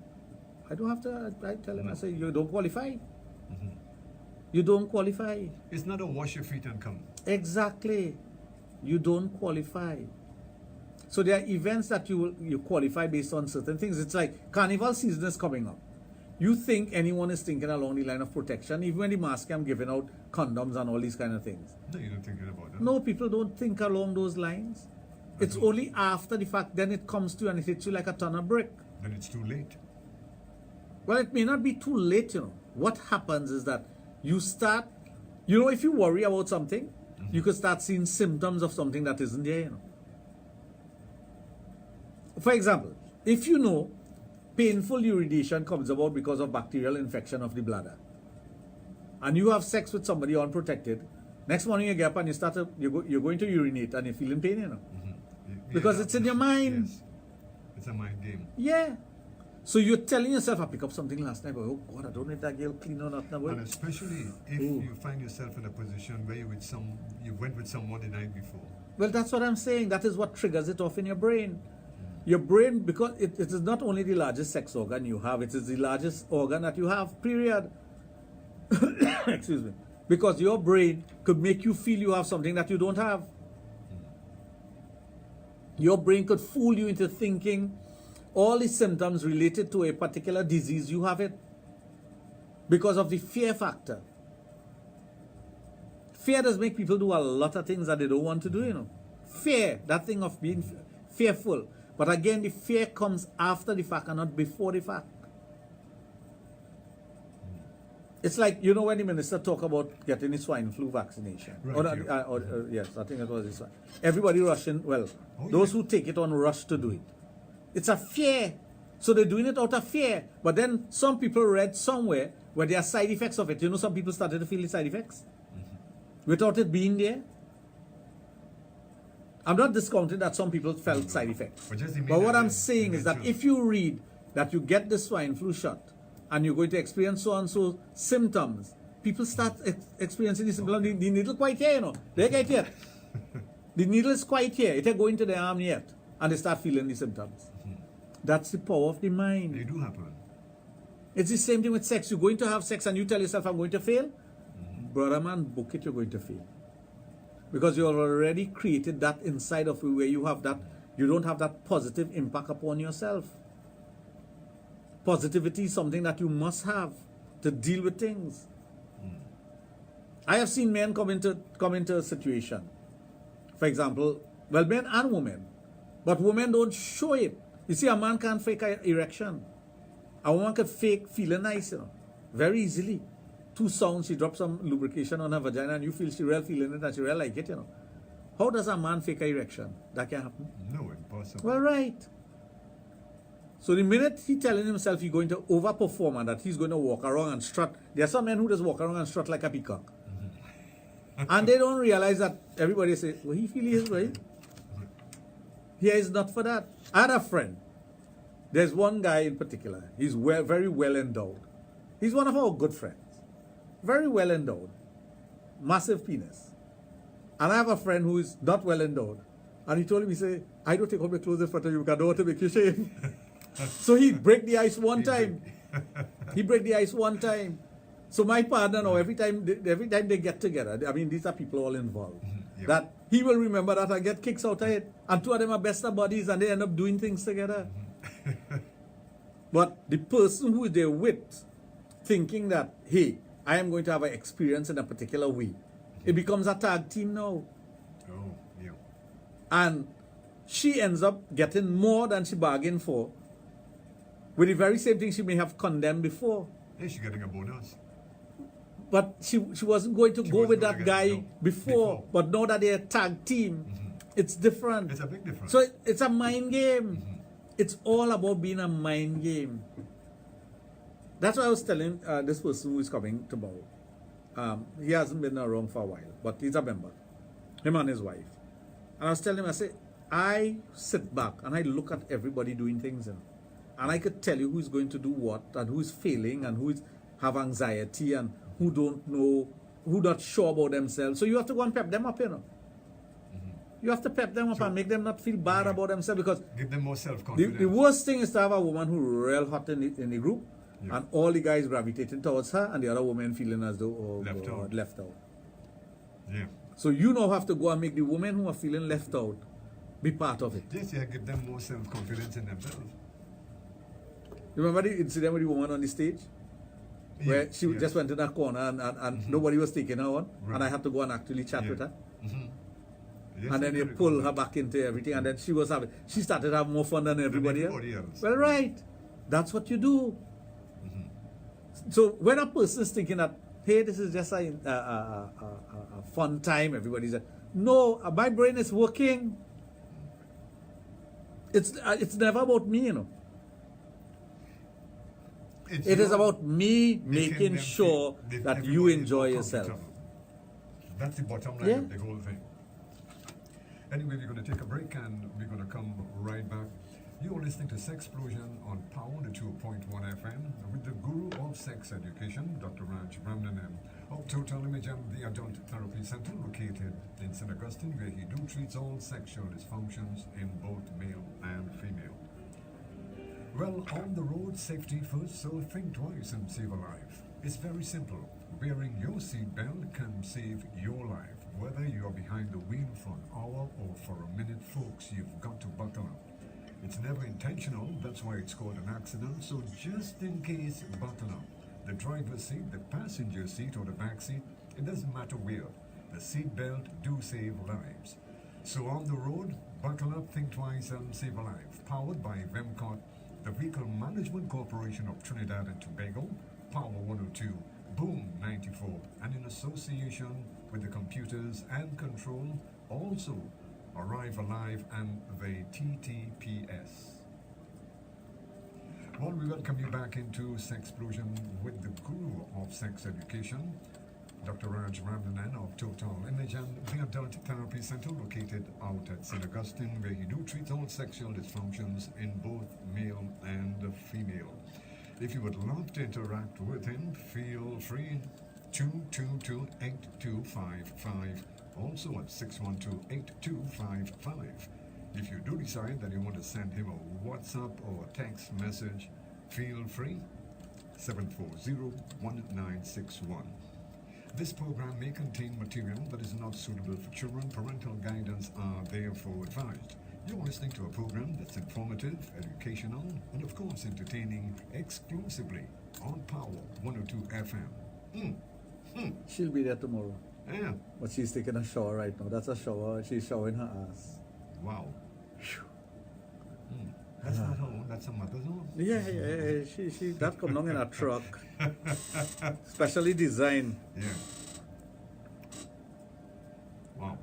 I don't have to, I tell him, I say, you don't qualify. You don't qualify. It's not a wash your feet and come. Exactly. You don't qualify. So there are events that you qualify based on certain things. It's like carnival season is coming up. You think anyone is thinking along the line of protection, even when the mask I'm giving out condoms and all these kind of things. No, you're not thinking about that. No, people don't think along those lines. It's only after the fact, then it comes to you and it hits you like a ton of brick. Then it's too late. Well, it may not be too late, you know. What happens is that you start, you know, if you worry about something, you could start seeing symptoms of something that isn't there, you know. For example, if you know painful urination comes about because of bacterial infection of the bladder, and you have sex with somebody unprotected, next morning you get up and you're going to urinate and you're feeling pain, you know. Because it's in your mind. Yes. It's a mind game. Yeah. So you're telling yourself, I picked up something last night, but oh God, I don't know if that girl clean or not. And especially if you find yourself in a position where you went with someone the night before. Well, that's what I'm saying. That is what triggers it off in your brain. Your brain, because it is not only the largest sex organ you have, it is the largest organ that you have, period. Excuse me. Because your brain could make you feel you have something that you don't have. Your brain could fool you into thinking all the symptoms related to a particular disease, you have it. Because of the fear factor. Fear does make people do a lot of things that they don't want to do, you know. Fear, that thing of being fearful. But again, the fear comes after the fact and not before the fact. It's like, you know, when the minister talk about getting the swine flu vaccination. Right, Yes, I think it was this one. Everybody rushing, well, those who take it on rush to do it. It's a fear. So they're doing it out of fear. But then some people read somewhere where there are side effects of it. You know, some people started to feel the side effects without it being there. I'm not discounting that some people felt side effects. But what I'm saying is that if you read that you get the swine flu shot and you're going to experience so and so symptoms, people start experiencing the symptoms. The needle quite here, you know. They get here. The needle is quite here. It ain't going to the arm yet. And they start feeling the symptoms. That's the power of the mind. They do happen. It's the same thing with sex. You're going to have sex and you tell yourself, I'm going to fail. Brother man, book it, you're going to fail. Because you have already created that inside of you where you have that, you don't have that positive impact upon yourself. Positivity is something that you must have to deal with things. I have seen men come into a situation. For example, well, men and women. But women don't show it. You see, a man can't fake an erection. A woman can fake feeling nice, you know, very easily. 2 sounds, she drops some lubrication on her vagina and you feel she real feeling it and she real like it, you know. How does a man fake an erection? That can happen. No, impossible. Well, right. So the minute he's telling himself he's going to overperform and that he's going to walk around and strut, there are some men who just walk around and strut like a peacock. And they don't realize that everybody says, well, he feels his way. Here is not for that. I had a friend. There's one guy in particular. He's very well endowed. He's one of our good friends. Very well endowed. Massive penis. And I have a friend who is not well endowed. And he told me, he said, I don't take off my clothes in front of you because I don't want to make you shame. So he break the ice one time. He break the ice one time. So my partner now, every time they get together, I mean, these are people all involved. Yep. That he will remember that and get kicks out of it. And 2 of them are best of buddies and they end up doing things together. But the person who they're with, thinking that, hey, I am going to have an experience in a particular way, it becomes a tag team now. Oh, yeah. And she ends up getting more than she bargained for with the very same thing she may have condemned before. Hey, she's getting a bonus. But she wasn't going to go with that guy before. But now that they're a tag team, it's different. It's a big difference. So it's a mind game. It's all about being a mind game. That's what I was telling this person who is coming to Bow. He hasn't been around for a while, but he's a member. Him and his wife. And I was telling him, I said, I sit back and I look at everybody doing things, you know, and I could tell you who's going to do what and who's failing and who have anxiety and who don't know, who not sure about themselves. So you have to go and pep them up, you know. You have to pep them up and make them not feel bad about themselves, because give them more self-confidence. the worst thing is to have a woman who real hot in the group, and all the guys gravitating towards her and the other woman feeling as though left out. Yeah. So you now have to go and make the women who are feeling left out be part of it. Yes, yeah, give them more self-confidence in themselves. Remember the incident with the woman on the stage? Where she just went in a corner and nobody was taking her on, and I had to go and actually chat with her. Yes, And then you pull her back into everything, and then she started having more fun than everybody else. Well, right. That's what you do. So when a person is thinking that, hey, this is just a fun time, everybody's no, my brain is working. It's never about me, you know. It is about me making sure that you enjoy yourself. That's the bottom line of the whole thing. Anyway, we're going to take a break and we're going to come right back. You're listening to Sexplosion on Power 2.1 FM with the guru of sex education, Dr. Raj Ramnanan. Total Image and the Adult Therapy Center located in St. Augustine, where he do treats all sexual dysfunctions in both male and female. Well, on the road, safety first, so think twice and save a life. It's very simple. Wearing your seatbelt can save your life. Whether you're behind the wheel for an hour or for a minute, folks, you've got to buckle up. It's never intentional, that's why it's called an accident, so just in case, buckle up. The driver's seat, the passenger seat, or the back seat, it doesn't matter where. The seatbelt do save lives. So on the road, buckle up, think twice, and save a life. Powered by VEMCOT, the Vehicle Management Corporation of Trinidad and Tobago, Power 102, Boom 94, and in association with the Computers and Control, also Arrive Alive and the TTPS. Well, we welcome you back into Sexplosion with the guru of sex education, Dr. Raj of Total Image and the Adult Therapy Center located out at St. Augustine, where he do treat all sexual dysfunctions in both male and female. If you would love to interact with him, feel free. 222-8255, also at 612-8255. If you do decide that you want to send him a WhatsApp or a text message, feel free. 740-1961. This program may contain material that is not suitable for children. Parental guidance are therefore advised. You're listening to a program that's informative, educational, and of course entertaining exclusively on Power 102 FM. She'll be there tomorrow. Yeah. But she's taking a shower right now. That's a shower. She's showering her ass. Wow. That's not her own, that's her mother's own. Yeah. She that come along in a truck. Specially designed. Yeah. Wow.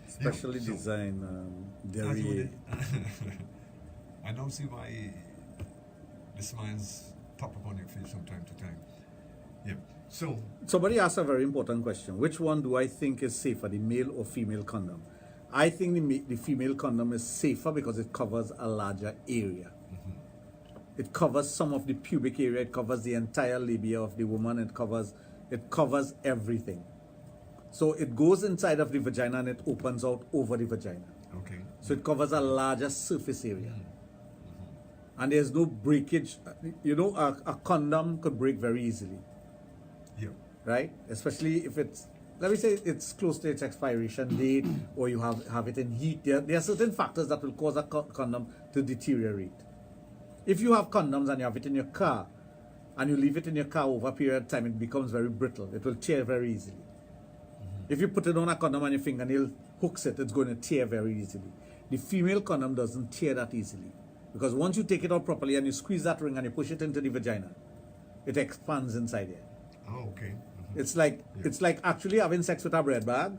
Specially Yeah, so designed. that's what Dairy. I don't see why the smiles pop up on your face from time to time. Yeah. So Somebody asked a very important question. Which one do I think is safer, the male or female condom? I think the female condom is safer because it covers a larger area. It covers some of the pubic area. It covers the entire labia of the woman. It covers everything. So it goes inside of the vagina and it opens out over the vagina. okay. So it covers a larger surface area. And there's no breakage. You know, a condom could break very easily, Yeah. right? Especially if it's, let me say it's close to its expiration date or you have it in heat. There are certain factors that will cause a condom to deteriorate. If you have condoms and you have it in your car and you leave it in your car over a period of time, it becomes very brittle. It will tear very easily. If you put it on a condom and your fingernail hooks it, it's going to tear very easily. The female condom doesn't tear that easily because once you take it out properly and you squeeze that ring and you push it into the vagina, it expands inside there. Oh, okay. It's like actually having sex with a bread bag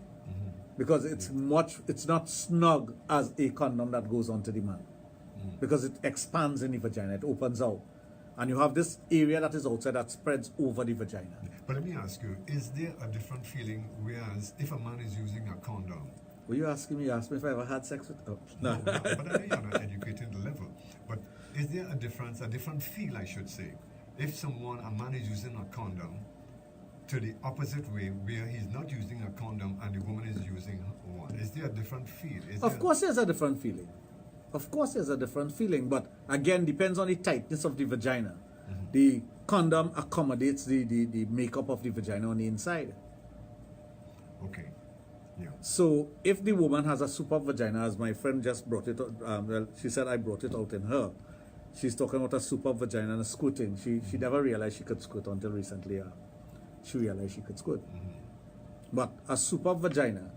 because it's not snug as a condom that goes onto the man because it expands in the vagina, it opens out. And you have this area that is outside that spreads over the vagina. But let me ask you, is there a different feeling whereas if a man is using a condom? Were you asking me? You asked me if I ever had sex with... Oh, No, but I know you're not educated level. But is there a different feel, I should say, if a man is using a condom to the opposite way where he's not using a condom and the woman is using one? Is there a different feel? Of course there's a different feeling. Of course there's a different feeling, but again, depends on the tightness of the vagina. The condom accommodates the makeup of the vagina on the inside. Okay. Yeah. So if the woman has a super vagina, as my friend just brought it out, well, she said I brought it out in her. She's talking about a super vagina and a squirting. She never realized she could squirt until recently. She realized she could squirt. But a super vagina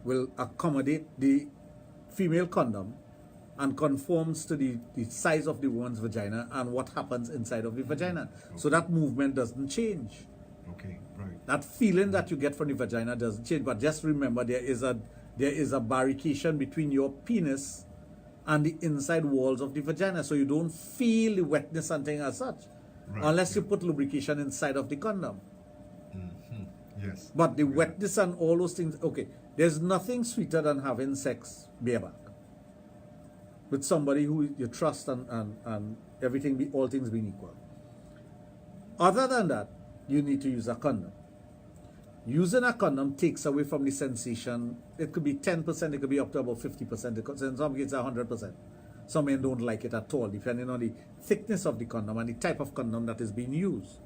will accommodate the female condom and conforms to the size of the woman's vagina and what happens inside of the vagina. So that movement doesn't change. Okay, right. That feeling that you get from the vagina doesn't change. But just remember, there is a barrication between your penis and the inside walls of the vagina, so you don't feel the wetness and thing as such, Right, unless you yeah. put lubrication inside of the condom. Yes. But the wetness and all those things, okay, there's nothing sweeter than having sex bareback with somebody who you trust and everything, all things being equal. Other than that, you need to use a condom. Using a condom takes away from the sensation. It could be 10%, it could be up to about 50%. In some cases, 100%. Some men don't like it at all, depending on the thickness of the condom and the type of condom that is being used.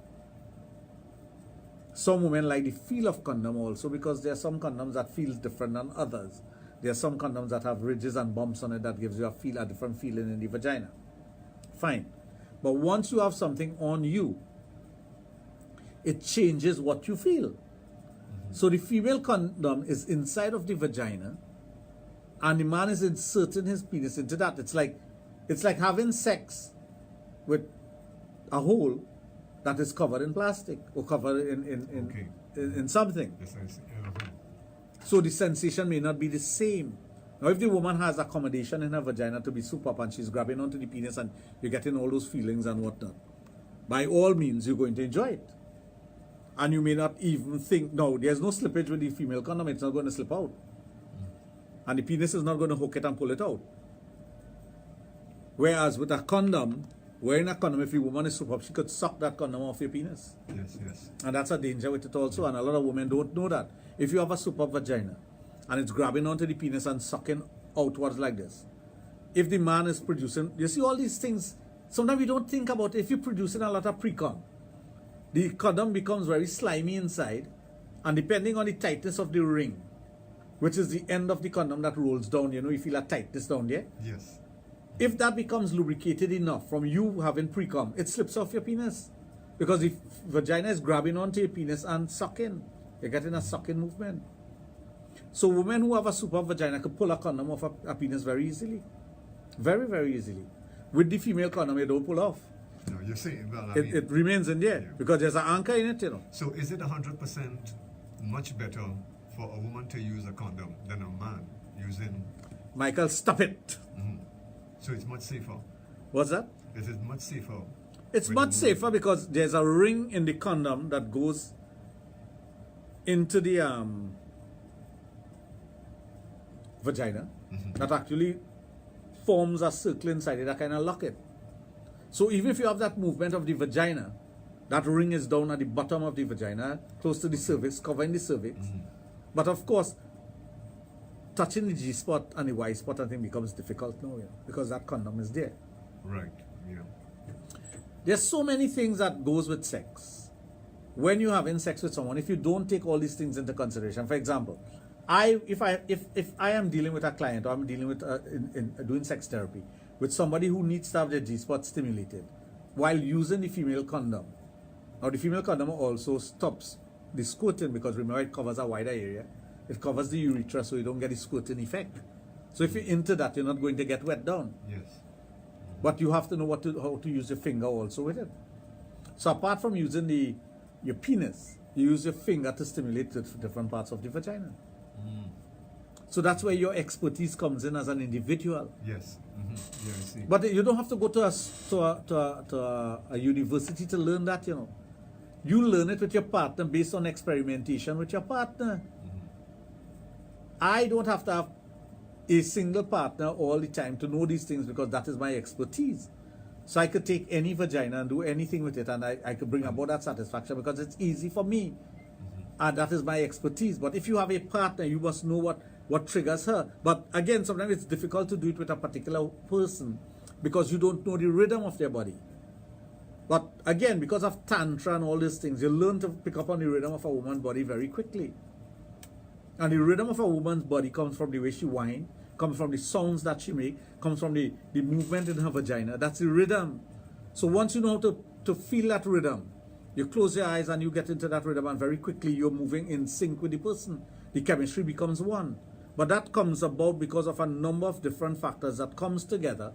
Some women like the feel of condom also, because there are some condoms that feel different than others. There are some condoms that have ridges and bumps on it that gives you a different feeling in the vagina. Fine. But once you have something on you, it changes what you feel. So the female condom is inside of the vagina, and the man is inserting his penis into that. It's like having sex with a hole that is covered in plastic or covered in something. Yes, I see. So the sensation may not be the same. Now, if the woman has accommodation in her vagina to be soup up and she's grabbing onto the penis and you're getting all those feelings and whatnot, by all means, you're going to enjoy it. And you may not even think, no, there's no slippage with the female condom, it's not going to slip out. And the penis is not going to hook it and pull it out. Whereas with a condom, wearing a condom, if the woman is soup up, she could suck that condom off your penis. Yes, yes. And that's a danger with it also, and a lot of women don't know that. If you have a soup up vagina, and it's grabbing onto the penis and sucking outwards like this, if the man is producing, you see all these things, sometimes we don't think about it. If you're producing a lot of pre-cum, the condom becomes very slimy inside, and depending on the tightness of the ring, which is the end of the condom that rolls down, you know, you feel a tightness down there. Yes. If that becomes lubricated enough from you having pre-cum, it slips off your penis. Because the vagina is grabbing onto your penis and sucking. You're getting a sucking movement. So women who have a super vagina can pull a condom off a penis very easily. Very, very easily. With the female condom, you don't pull off. No, you're saying, well, It remains in there, yeah. because there's an anchor in it, you know. So is it 100% much better for a woman to use a condom than a man using... Michael, stop it. So it's much safer. What's that? Is it much safer? It's with much a woman? safer because there's a ring in the condom that goes into the vagina that actually forms a circle inside it that kind of lock it. So even if you have that movement of the vagina, that ring is down at the bottom of the vagina, close to the cervix, covering the cervix. But of course, touching the G-spot and the Y-spot, I think, becomes difficult now, because that condom is there. Right, yeah. There's so many things that goes with sex. When you're having sex with someone, if you don't take all these things into consideration, for example, if I am dealing with a client, or I'm dealing with doing sex therapy with somebody who needs to have their G-spot stimulated while using the female condom. Now the female condom also stops the squirting, because remember, it covers a wider area. It covers the urethra, so you don't get the squirting effect. So if you're into that, you're not going to get wet down. Yes. But you have to know how to use your finger also with it. So apart from using your penis, you use your finger to stimulate the different parts of the vagina. So that's where your expertise comes in as an individual. Yes. Yeah, I see. But you don't have to go to a university to learn that, you know. You learn it with your partner based on experimentation with your partner. I don't have to have a single partner all the time to know these things, because that is my expertise. So I could take any vagina and do anything with it, and I could bring about that satisfaction because it's easy for me. And that is my expertise. But if you have a partner, you must know what triggers her. But again, sometimes it's difficult to do it with a particular person because you don't know the rhythm of their body. But again, because of tantra and all these things, you learn to pick up on the rhythm of a woman's body very quickly. And the rhythm of a woman's body comes from the way she whines, comes from the sounds that she makes, comes from the movement in her vagina. That's the rhythm. So once you know how to feel that rhythm, you close your eyes and you get into that rhythm, and very quickly you're moving in sync with the person. The chemistry becomes one. But that comes about because of a number of different factors that comes together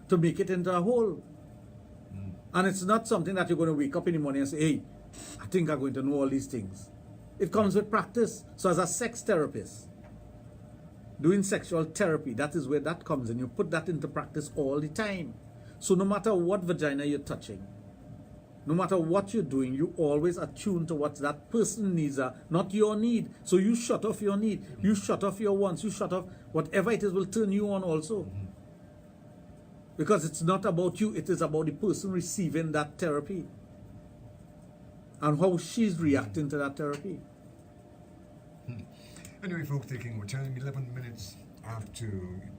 to make it into a whole. And it's not something that you're going to wake up in the morning and say, hey, I think I'm going to know all these things. It comes with practice. So as a sex therapist, doing sexual therapy, that is where that comes in. You put that into practice all the time. So no matter what vagina you're touching, no matter what you're doing, you always attune to what that person needs, not your need. So you shut off your need. You shut off your wants. You shut off whatever it is will turn you on also. Because it's not about you. It is about the person receiving that therapy and how she's reacting to that therapy. Anyway, folks, taking our time, 11 minutes after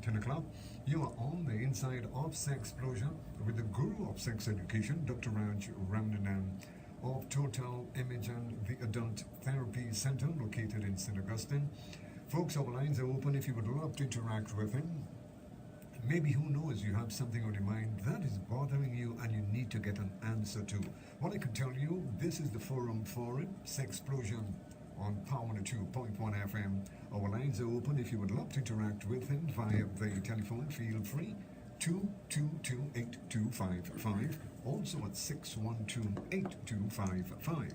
10 o'clock. You are on the inside of Sexplosion with the guru of sex education, Dr. Raj of Total Image and the Adult Therapy Center located in St. Augustine. Folks, our lines are open if you would love to interact with him. Maybe, who knows, you have something on your mind that is bothering you and you need to get an answer to. What I can tell you, this is the forum for it, Sexplosion on Power 2.1 FM. Our lines are open if you would love to interact with him via the telephone. Feel free, 222-8255, also at 612-8255.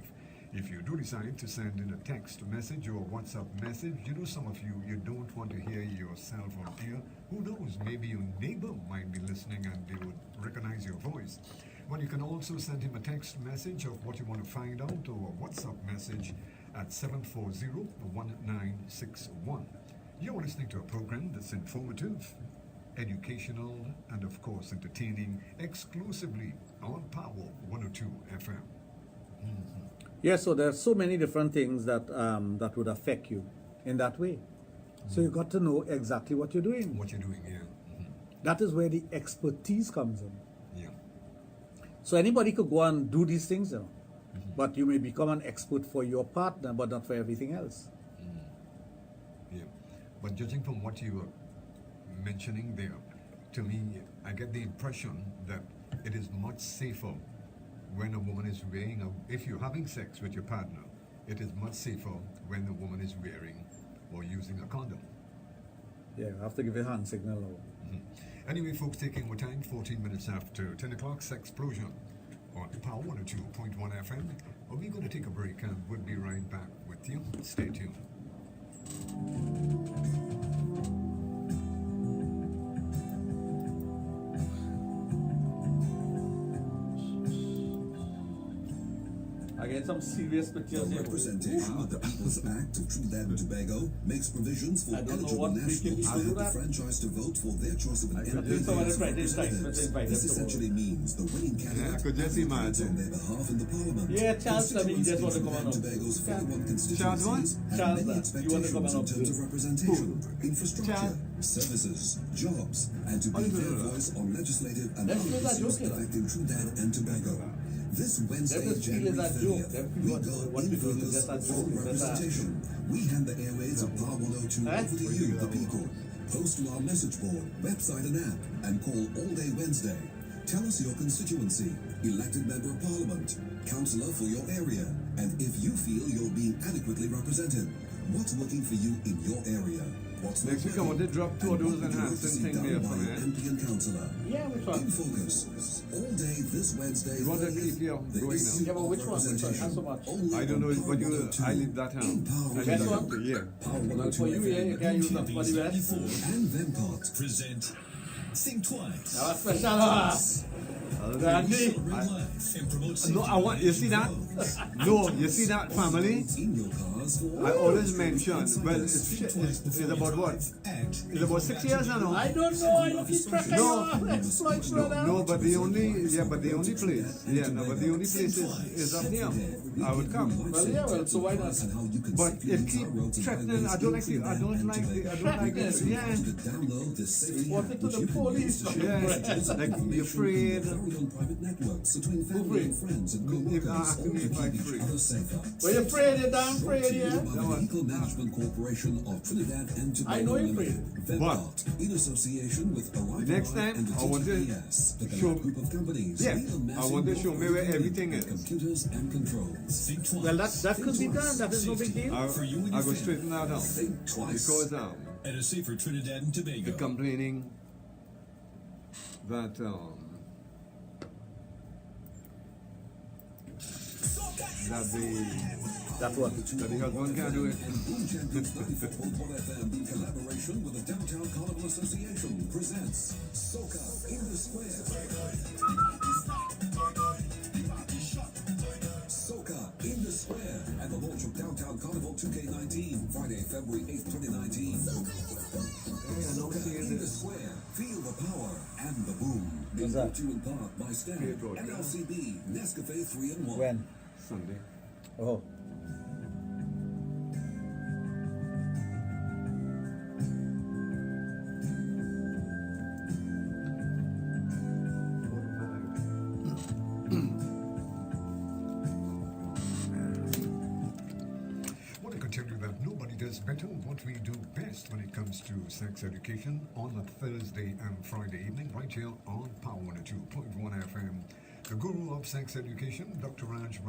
If you do decide to send in a text message or WhatsApp message, you know, some of you don't want to hear yourself on here. Who knows, maybe your neighbor might be listening and they would recognize your voice. Well, you can also send him a text message of what you want to find out or a WhatsApp message at 740-1961. You're listening to a program that's informative, educational, and of course entertaining, exclusively on Power 102 FM. Yeah, so there are so many different things that that would affect you in that way. So you got to know exactly what you're doing. What you're doing, yeah. That is where the expertise comes in. Yeah. So anybody could go and do these things, you know. But you may become an expert for your partner, but not for everything else. Yeah. But judging from what you were mentioning there, to me, I get the impression that it is much safer when a woman is wearing if you're having sex with your partner, it is much safer when the woman is wearing or using a condom. Yeah, you have to give a hand signal. Anyway, folks, taking our time, 14 minutes after 10 o'clock, Sexplosion on Power 102.1 FM. We're going to take a break and we'll be right back with you. Stay tuned. I get some serious pictures The here. representation of the People's Act of Trinidad and Tobago makes provisions for I don't know eligible what nationals freaking to how do have the that. franchise to vote for their choice of an could MP just someone House of write this text, Representatives. but invite This them to essentially means the winning candidate I could just advocates imagine. on their behalf in the Parliament. Yeah, Charles, I mean, you just want to come Trinidad on and up. Tobago's 41 Charles constituencies what? have Charles, many you want to come expectations on in up terms of too? representation, infrastructure, Charles? services, jobs, and to be Oh, their no. voice on legislative and Let's other do that issues joke, you know. affecting Trinidad and Tobago. This Wednesday, Let us feel January that joke. 30th, Let we people go what in we do is focus just that for joke. That's representation. We hand the airways of Power 102 Eh? over to you, the people. Post to our message board, website and app, and call all day Wednesday. Tell us your constituency, elected member of parliament, councillor for your area, and if you feel you're being adequately represented. What's working for you in your area? What's not Next week I want working? to drop two of And those what would you like to enhancing see things done there by for me, your eh? MP and councillor? Yeah, which In one? focus, all day this Wednesday. You want to 30th, keep your the going now? issue Yeah, but which of one? Which one? representation. Not so much. Only I don't know, on but Power you, 102. I leave that out. In Power I leave Guess that what? out, yeah. Power Well, for you, 102 yeah, you can't use them for the rest. and Vempart. Present Think Twice. Now, special. Randy. No, I want, you see that? No, you see that, family? In your cars for I always mention, well, it's about what? It's about 6 years now. I don't know. I don't keep track of your exploits, brother. No, but the only place, no, but the only place is up here. I would come. Well, yeah, well, so why not? But it keep threatening. I don't like it. Yeah. Download this safety Report app, it to which the you can police. use to share Yeah, messages and like you're information afraid. from your very own private networks between family afraid? and friends and If co-workers, asking all me to if I'm keep each free. other safer. Well, you're afraid, you're damn afraid, Brought to you yeah? by the Vehicle Management Corporation of Trinidad and Tobago I know you're Limited, What? Vempart, in association with Arrival Next Live time, and the I want to TTPS, the show- Gallup group of companies. Yeah, legal I massing want to show me where both everything and is. computers and controls. Think Twice. Well, that could be done. That is no big deal. I For you and I your go family. straighten that out. Think twice. Because At a safer Trinidad and the Tobago. complaining that That what? that the husband can't do it. And Boom Champions 94.1 FM in collaboration with the Downtown Carnival Association presents Soca in the Square. Soca in the Square and the launch of Downtown Carnival 2K19 Friday, February 8th, 2019. Soca in the Square. Feel the power and the boom. What's that? Brought to you in part by Stan Clear road, and yeah. LCB Nescafe 3-in-1. When? Sunday. Oh. But nobody does better what we do best when it comes to sex education on a Thursday and Friday evening, right here on Power 102.1 FM. The guru of sex education, Dr. Raj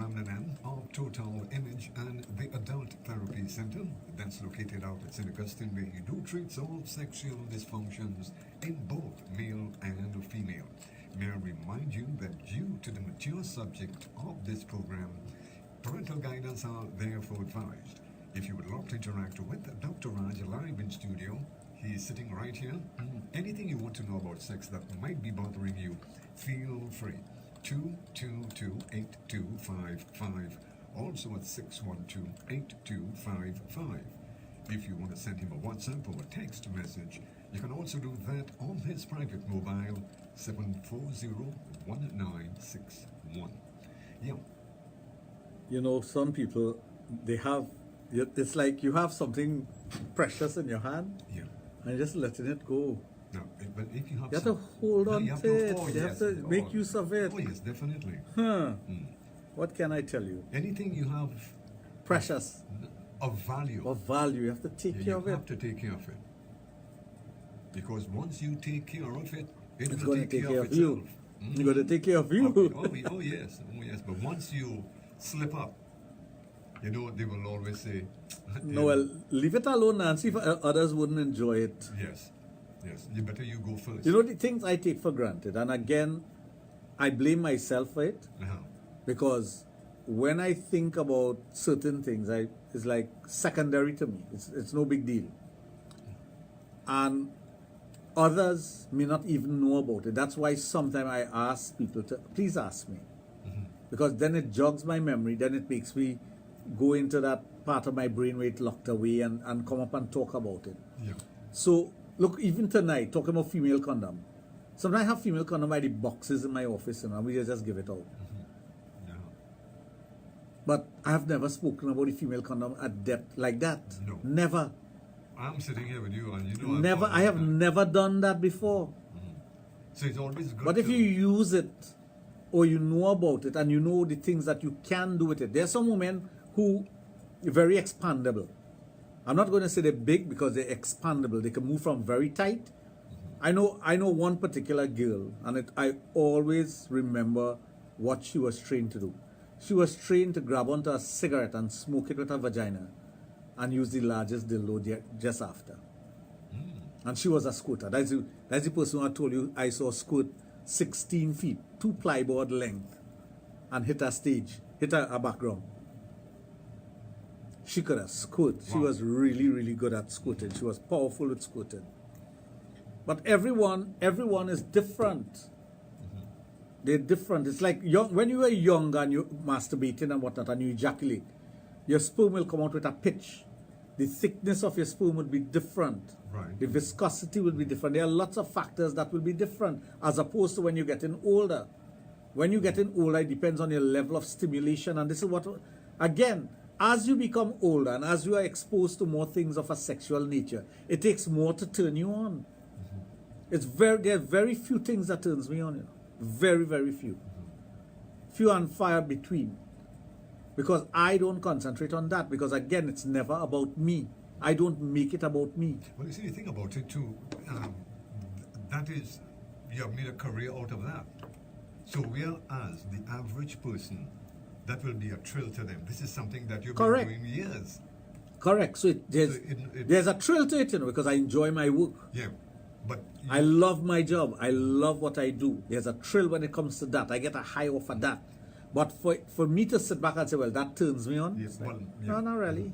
of Total Image and the Adult Therapy Center. That's located out at St. Augustine, where he do treats all sexual dysfunctions in both male and female. May I remind you that due to the mature subject of this program, parental guidance are therefore advised. If you would love to interact with Dr. Raj live in studio, he is sitting right here. Anything you want to know about sex that might be bothering you, feel free. 222-8255. Also at 612-8255. If you want to send him a WhatsApp or a text message, you can also do that on his private mobile, 740-1961. Yeah. You know, some people, they have, it's like you have something precious in your hand, Yeah. and just letting it go. Now, but if you have, You have to hold on you have to it. oh, You yes. have to make use of it. Oh, yes, definitely. What can I tell you? Anything you have Precious, of value, of value. You have to take care you of it. have to take care of it. Because once you take care of it, it It's will going to take care of itself. you. You're going to take care of you. Oh, yes. But once you slip up, you know, they will always say, No, well, leave it alone, Nancy, if others wouldn't enjoy it. yes, you better you go first. You know, the things I take for granted, and again, I blame myself for it, Uh-huh. because when I think about certain things, it's like secondary to me. It's no big deal. And others may not even know about it. That's why sometimes I ask people to, please ask me. Because then it jogs my memory, then it makes me go into that part of my brain where it's locked away and come up and talk about it. Yeah. So, look, even tonight, talking about female condom. Sometimes I have female condom by the boxes in my office, and we just give it out. Yeah. But I have never spoken about the female condom at depth like that. No. Never. I'm sitting here with you, and you know Never. I have never done that before. So it's always good. But if you use it, or you know about it, and you know the things that you can do with it, there are some women who are very expandable. I'm not going to say they're big because they're expandable. They can move from very tight. I know one particular girl, and I always remember what she was trained to do. She was trained to grab onto a cigarette and smoke it with her vagina and use the largest dildo just after. And she was a squirter. That's the person who I told you I saw squirt 16 feet, 2 plyboard length, and hit a stage, hit a background. She could have squirt. She was really, really good at squirting. She was powerful with squirting. But everyone is different. They're different. It's like when you were young and you're masturbating and whatnot and you ejaculate, your sperm will come out with a pitch. The thickness of your sperm would be different. Right. The viscosity will be different. There are lots of factors that will be different as opposed to when you're getting older. When you're getting older, it depends on your level of stimulation. And this is what, again, as you become older and as you are exposed to more things of a sexual nature, it takes more to turn you on. There are very few things that turns me on, you know. Very, very few. Few and far between. Because I don't concentrate on that. Because again, it's never about me. I don't make it about me. Well, you see, the thing about it too, that is, you have made a career out of that. So whereas the average person, that will be a thrill to them. This is something that you've Correct. been doing years. Correct. So there's a thrill to it, you know, because I enjoy my work. Yeah. But I love my job. I love what I do. There's a thrill when it comes to that. I get a high off of that. But for me to sit back and say, well, that turns me on. Yes, well, No, not really.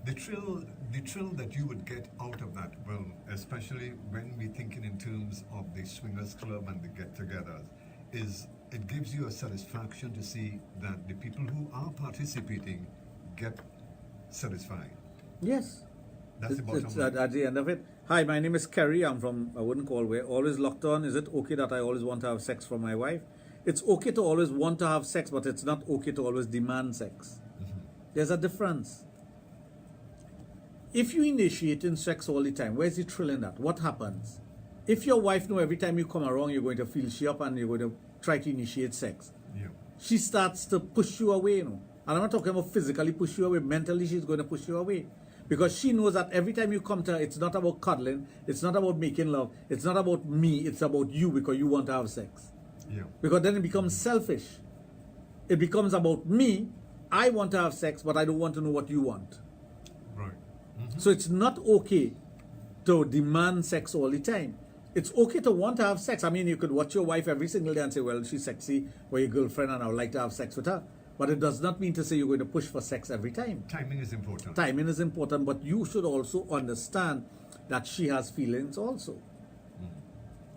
the thrill that you would get out of that, well, especially when we're thinking in terms of the swingers club and the get-togethers, is it gives you a satisfaction to see that the people who are participating get satisfied. Yes. That's the bottom It's line. at the end of it. Hi, my name is Kerry. I'm from, I wouldn't call where, always locked on. Is it okay that I always want to have sex from my wife? It's okay to always want to have sex, but it's not okay to always demand sex. There's a difference. If you initiate in sex all the time, where's the thrill in that? What happens? If your wife knows every time you come around, you're going to feel she up and you're going to try to initiate sex, Yeah. she starts to push you away, you know. And I'm not talking about physically push you away. Mentally, she's going to push you away. Because she knows that every time you come to her, it's not about cuddling, it's not about making love, it's not about me, it's about you because you want to have sex. Yeah. Because then it becomes selfish. It becomes about me, I want to have sex, but I don't want to know what you want. Right. So it's not okay to demand sex all the time. It's okay to want to have sex. I mean, you could watch your wife every single day and say, well, she's sexy, or your girlfriend, and I would like to have sex with her. But it does not mean to say you're going to push for sex every time. Timing is important. Timing is important, but you should also understand that she has feelings also.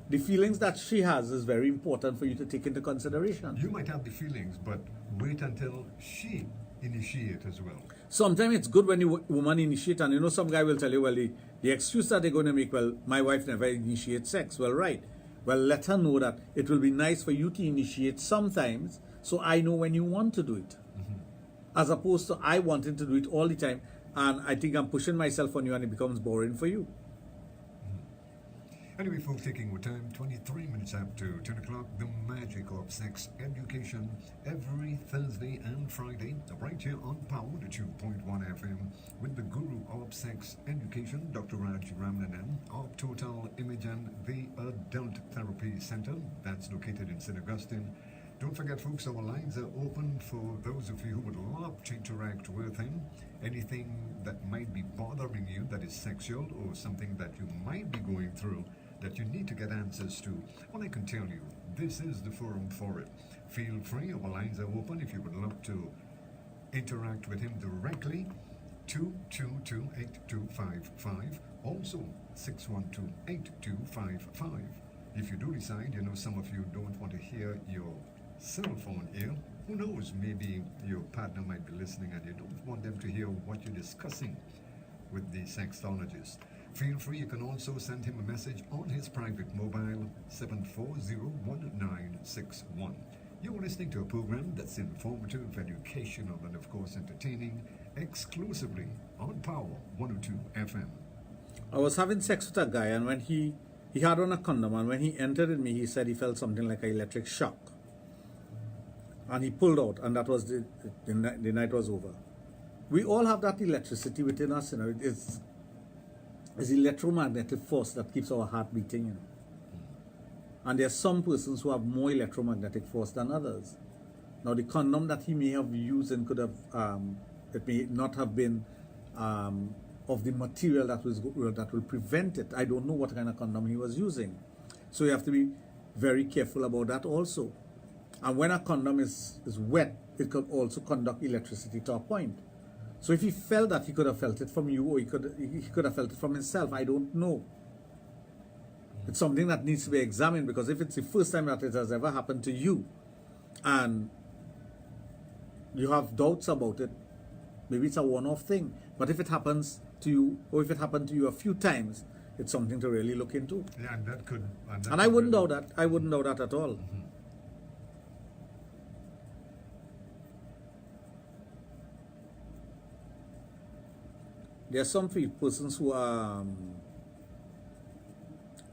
The feelings that she has is very important for you to take into consideration. You might have the feelings, but wait until she initiates as well. Sometimes it's good when you woman initiate, and you know some guy will tell you, well, the excuse that they're going to make, well, my wife never initiates sex. Well, right. Well, let her know that it will be nice for you to initiate sometimes, so I know when you want to do it. As opposed to I wanting to do it all the time, and I think I'm pushing myself on you and it becomes boring for you. Anyway, folks, taking our time, 23 minutes after 10 o'clock, the magic of sex education every Thursday and Friday, right here on Power 2.1 FM with the guru of sex education, Dr. Raj of Total Image and the Adult Therapy Center, that's located in St. Augustine. Don't forget, folks, our lines are open for those of you who would love to interact with him. Anything that might be bothering you that is sexual or something that you might be going through that you need to get answers to, well, I can tell you, this is the forum for it. Feel free, our lines are open if you would love to interact with him directly. 222-8255, also 612-8255. If you do decide, you know, some of you don't want to hear your cell phone here, who knows, maybe your partner might be listening and you don't want them to hear what you're discussing with the sexologist. Feel free, you can also send him a message on his private mobile, 740-1961. You're listening to a program that's informative, educational, and of course entertaining, exclusively on Power 102 FM. I was having sex with a guy, and when he had on a condom, and when he entered in me, he said he felt something like an electric shock. And he pulled out, and that was the night was over. We all have that electricity within us, you know. It's electromagnetic force that keeps our heart beating, you know. And there are some persons who have more electromagnetic force than others. Now, the condom that he may have used and could have, it may not have been of the material that will prevent it. I don't know what kind of condom he was using. So you have to be very careful about that also. And when a condom is wet, it could also conduct electricity to a point. So if he felt that, he could have felt it from you, or he could have felt it from himself. I don't know. It's something that needs to be examined, because if it's the first time that it has ever happened to you, and you have doubts about it, maybe it's a one-off thing. But if it happens to you, or if it happened to you a few times, it's something to really look into. Yeah, and that could... And I wouldn't doubt that. I wouldn't doubt that at all. Mm-hmm. There are some persons who are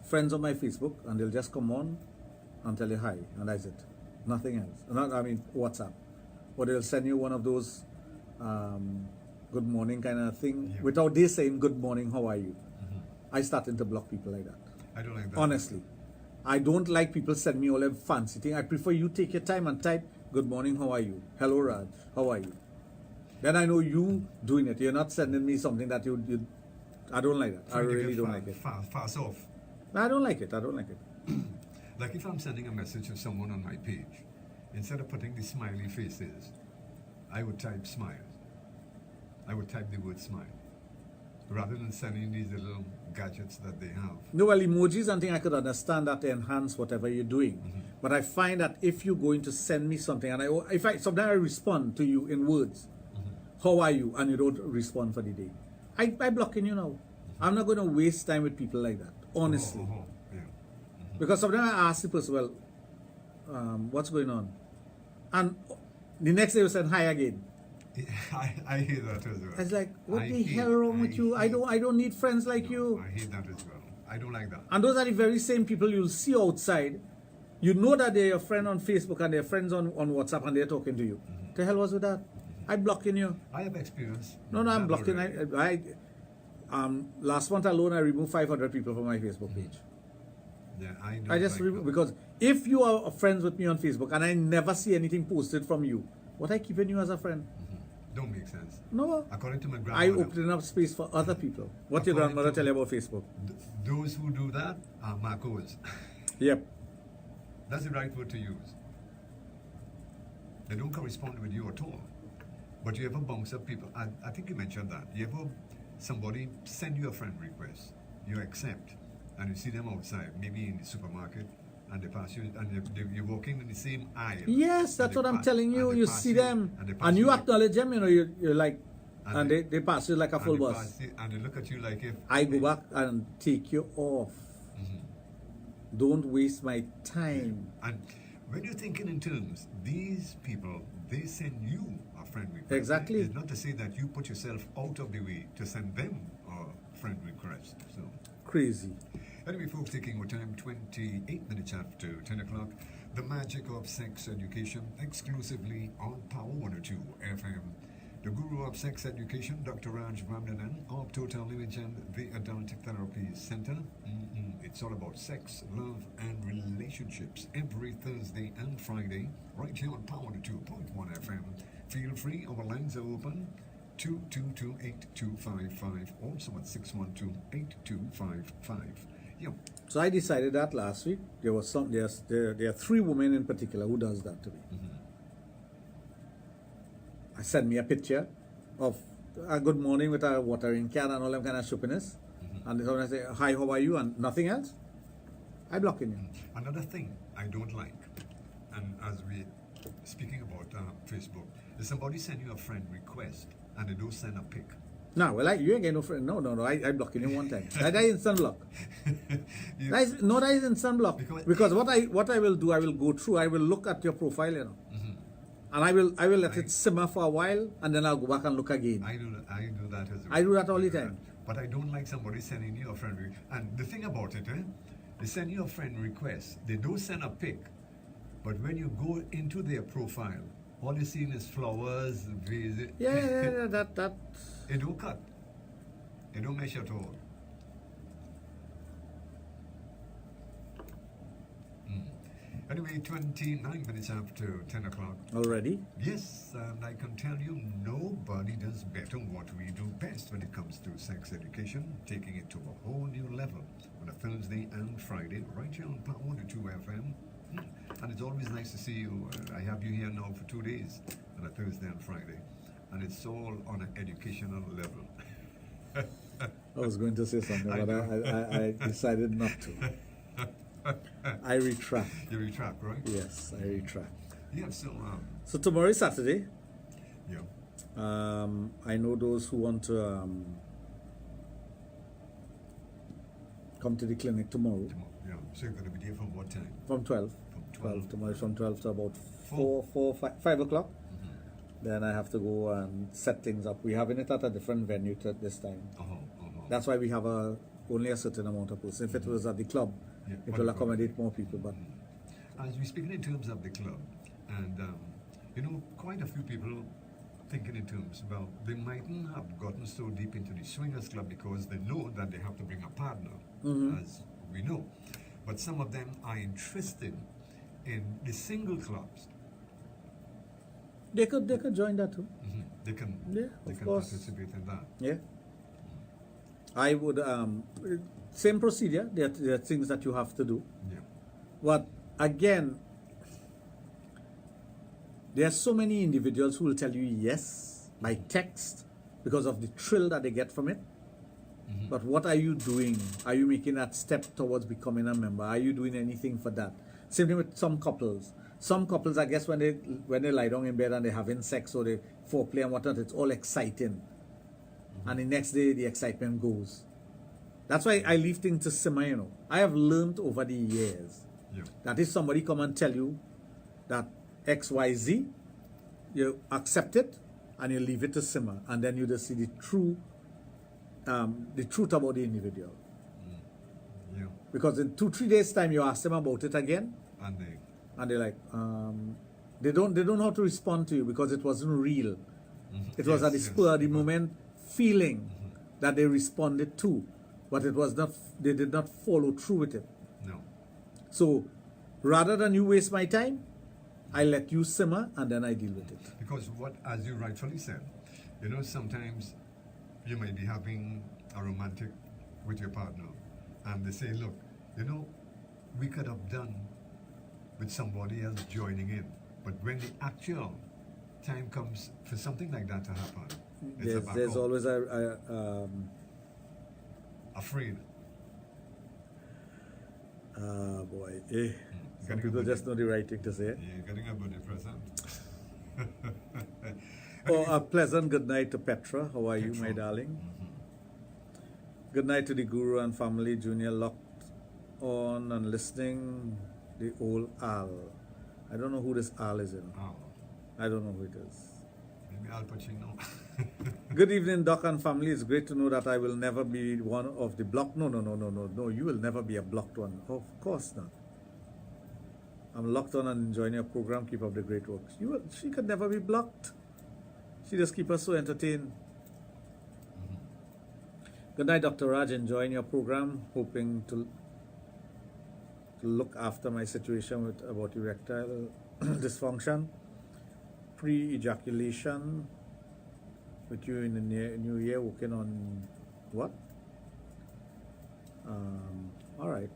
friends on my Facebook, and they'll just come on and tell you hi, and that's it. Nothing else. I mean, WhatsApp. Or they'll send you one of those good morning kind of thing, without they saying good morning, how are you? I started to block people like that. I don't like that. Honestly. I don't like people send me all that fancy thing. I prefer you take your time and type, good morning, how are you? Hello, Raj, how are you? Then I know you doing it. You're not sending me something that you I don't like that. I really don't like it. Fast off. I don't like it. I don't like it. Like if I'm sending a message to someone on my page, instead of putting the smiley faces, I would type smile. I would type the word smile, rather than sending these little gadgets that they have. No, well, emojis and things I could understand that to enhance whatever you're doing. But I find that if you're going to send me something, and sometimes I respond to you in words, how are you? And you don't respond for the day. I blocking you now. I'm not going to waste time with people like that, honestly. Yeah. Because sometimes I ask the person, well, what's going on? And the next day you said hi again. I hear that as well. I was like, what the hell wrong with you? I don't need friends like you. I hate that as well. I don't like that. And those are the very same people you'll see outside. You know that they're your friend on Facebook and they're friends on WhatsApp and they're talking to you. The hell was with that? I'm blocking you. I have experience. No, I'm That blocking. already. Last month alone, I removed 500 people from my Facebook page. Yeah, I know. I just because if you are friends with me on Facebook and I never see anything posted from you, what I keeping you as a friend? Don't make sense. No. According to my I grandmother, opening up space for other people. What your According grandmother to- tell you about Facebook? those who do that are Marcos. Yep. That's the right word to use. They don't correspond with you at all. But you ever bounce up people? I think you mentioned that. You ever somebody send you a friend request, you accept, and you see them outside, maybe in the supermarket, and they pass you, and you're walking in the same aisle. Yes, that's what I'm telling you. and they You pass see them, they pass and you like- acknowledge them. You know, you're like, And and they pass you like a and full they bus. pass you- and they look at you like if I go back and take you off. Don't waste my time. And when you're thinking in terms, these people, they send you a friend request. Exactly. It's not to say that you put yourself out of the way to send them a friend request. So, Crazy. anyway, folks, taking our time, 28 minutes after 10 o'clock. The magic of sex education, exclusively on Power 102 FM. The guru of sex education, Dr. Raj of Total Image and the Adult Therapy Center. It's all about sex, love, and relationships every Thursday and Friday, right here on Power 2.1 FM. Feel free, our lines are open. 222-8255, also at 612-8255. Yep. So I decided that last week. There are 3 women in particular who does that to me. I send me a picture of a good morning with a watering can and all them kind of stupidness. And they I say, hi, how are you? And nothing else. I blocking you. Another thing I don't like, and as we speaking about Facebook, is somebody send you a friend request and they don't send a pic. No, well, you ain't getting no friend. No, I blocking you one time. That is instant block. That is instant block. Because what I will do, I will go through. I will look at your profile, you know, and I will let it simmer for a while, and then I'll go back and look again. I do that as well. I do that all the time. But I don't like somebody sending you a friend request. And the thing about it, they send you a friend request. They don't send a pic. But when you go into their profile, all you see is flowers, vases. Yeah, that. It don't cut. It don't measure at all. Anyway, 29 minutes after 10 o'clock. Already? Yes, and I can tell you nobody does better what we do best when it comes to sex education, taking it to a whole new level on a Thursday and Friday, right here on Power 102 FM. And it's always nice to see you. I have you here now for 2 days on a Thursday and Friday. And it's all on an educational level. I was going to say something, but I decided not to. I retract. You retract, right? Yes, I retract. Yeah, So tomorrow is Saturday. yeah. I know those who want to come to the clinic tomorrow Yeah. So you're going to be there from what time? from 12. From 12. Tomorrow is from 12 to about 5 o'clock. Then I have to go and set things up. We're having it at a different venue this time. That's why we have only a certain amount of persons. If it was at the club, Yeah, it will accommodate more people. But As we're speaking in terms of the club, and quite a few people thinking in terms, well, they mightn't have gotten so deep into the swingers club because they know that they have to bring a partner, as we know. But some of them are interested in the single clubs. they could join that too. They can of course. participate in that. Yeah. I would same procedure. There are things that you have to do. Yeah. But again, there are so many individuals who will tell you yes by text because of the thrill that they get from it. But what are you doing? Are you making that step towards becoming a member? Are you doing anything for that? Same thing with some couples. Some couples, I guess, when they lie down in bed and they're having sex or they foreplay and whatnot, it's all exciting. And the next day, the excitement goes. That's why I leave things to simmer, you know. I have learned over the years that if somebody come and tell you that XYZ, you accept it and you leave it to simmer. And then you just see the truth about the individual. Yeah. Because in 2-3 days' time, you ask them about it again, And and they're like, they don't know how to respond to you because it wasn't real. It was Yes, at the yes. spur of the moment feeling that they responded to, but it was not. They did not follow through with it. No. So, rather than you waste my time, I let you simmer and then I deal with it. Because what, as you rightfully said, you know, sometimes you may be having a romantic with your partner, and they say, look, you know, we could have done with somebody else joining in. But when the actual time comes for something like that to happen, it's a back There's up. always Afraid. boy, some Getting a people buddy. just know the right thing to say. Yeah, getting a birthday present. Oh, a pleasant good night to Petra. How are you, my Petra. darling? Good night to the Guru and family. Junior locked on and listening. The old Al. I don't know who this Al is in. Oh, I don't know who it is. maybe Al Pacino. Good evening, Doc and family. It's great to know that I will never be one of the blocked. No. You will never be a blocked one. Of course not. I'm locked on and enjoying your program. Keep up the great work. She could never be blocked. She just keep us so entertained. Good night, Dr. Raj. Enjoying your program. Hoping to look after my situation with about erectile dysfunction, pre-ejaculation. With you in the new year, working on what? All right.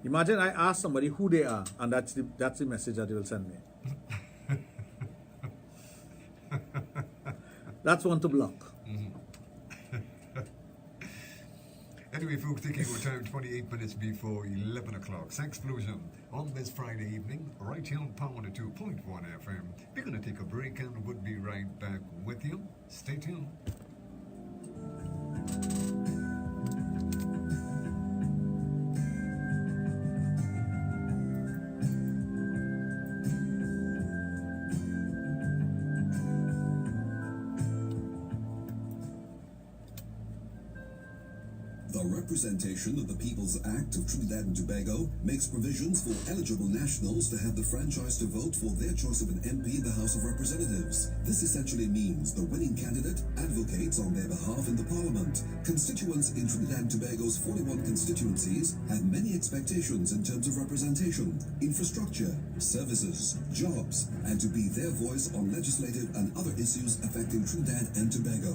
Imagine I ask somebody who they are, and that's the message that they will send me. That's one to block. Anyway, folks, taking our time 28 minutes before 11 o'clock. Sexplosion on this Friday evening, right here on Power 2.1 FM. We're going to take a break and we'll be right back with you. Stay tuned. The Representation of the People's Act of Trinidad and Tobago makes provisions for eligible nationals to have the franchise to vote for their choice of an MP in the House of Representatives. This essentially means the winning candidate advocates on their behalf in the Parliament. Constituents in Trinidad and Tobago's 41 constituencies have many expectations in terms of representation, infrastructure, services, jobs, and to be their voice on legislative and other issues affecting Trinidad and Tobago.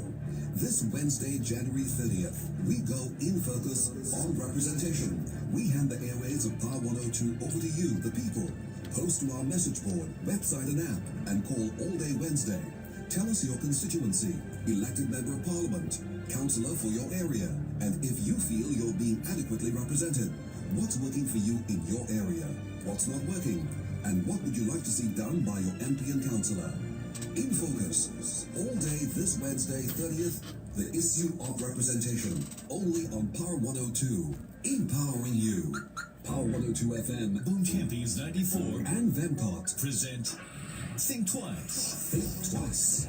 This Wednesday, January 30th, we go in focus on representation. We hand the airways of Power 102 over to you, the people. Post to our message board, website and app, and call all day Wednesday. Tell us your constituency, elected member of parliament, councillor for your area, and if you feel you're being adequately represented. What's working for you in your area? What's not working? And what would you like to see done by your MP and councillor? In focus, all day this Wednesday 30th, the issue of representation, only on Power 102, empowering you. Power 102 FM Boom Champions 94 and Vemcott present Think Twice. Think Twice.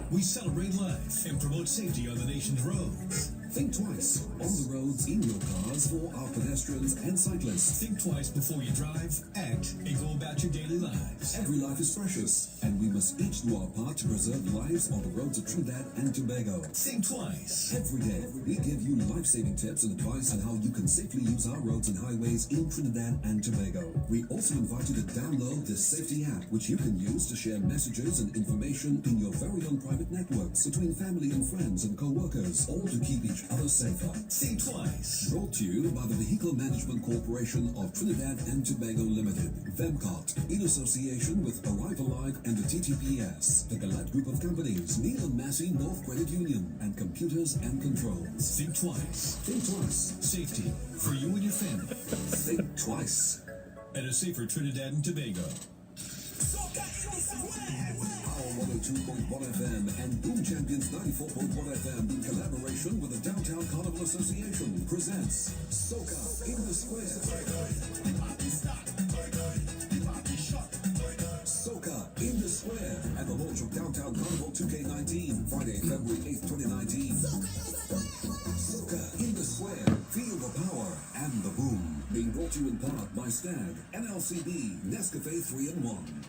We celebrate life and promote safety on the nation's roads. Think twice on the roads, in your cars, for our pedestrians and cyclists. Think twice before you drive, act, and go about your daily lives. Every life is precious, and we must each do our part to preserve lives on the roads of Trinidad and Tobago. Think twice. Every day, we give you life-saving tips and advice on how you can safely use our roads and highways in Trinidad and Tobago. We also invite you to download this safety app, which you can use to share messages and information in your very own private networks between family and friends and co-workers, all to keep each other safer. Think twice. Brought to you by the Vehicle Management Corporation of Trinidad and Tobago Limited, Vemcott, in association with Arrive Alive and the TTPS, the Galette Group of Companies, Neil and Massey North Credit Union, and Computers and Controls. Think twice. Think twice. Safety for you and your family. Think twice. And a safer Trinidad and Tobago. Power 102.1 FM and Boom Champions 94.1 FM, in collaboration with the Downtown Carnival Association, presents Soca in the Square. Soca in the Square at the launch of Downtown Carnival 2K19, Friday, February 8th, 2019. Soca in the Square. Feel the power and the boom. Being brought to you in part by Stag, NLCB, Nescafe 3-in-1.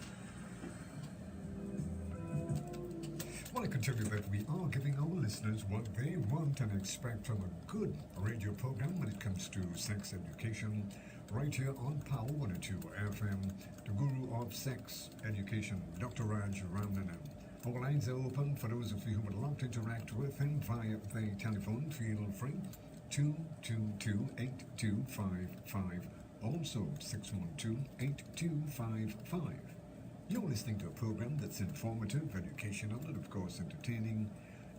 are giving our listeners what they want and expect from a good radio program when it comes to sex education, right here on Power 102 FM, the guru of sex education, Dr. Raj Ramnanan. Our lines are open for those of you who would love to interact with him via the telephone. Feel free. 222-8255. Also 612-8255. You're listening to a program that's informative, educational, and of course entertaining,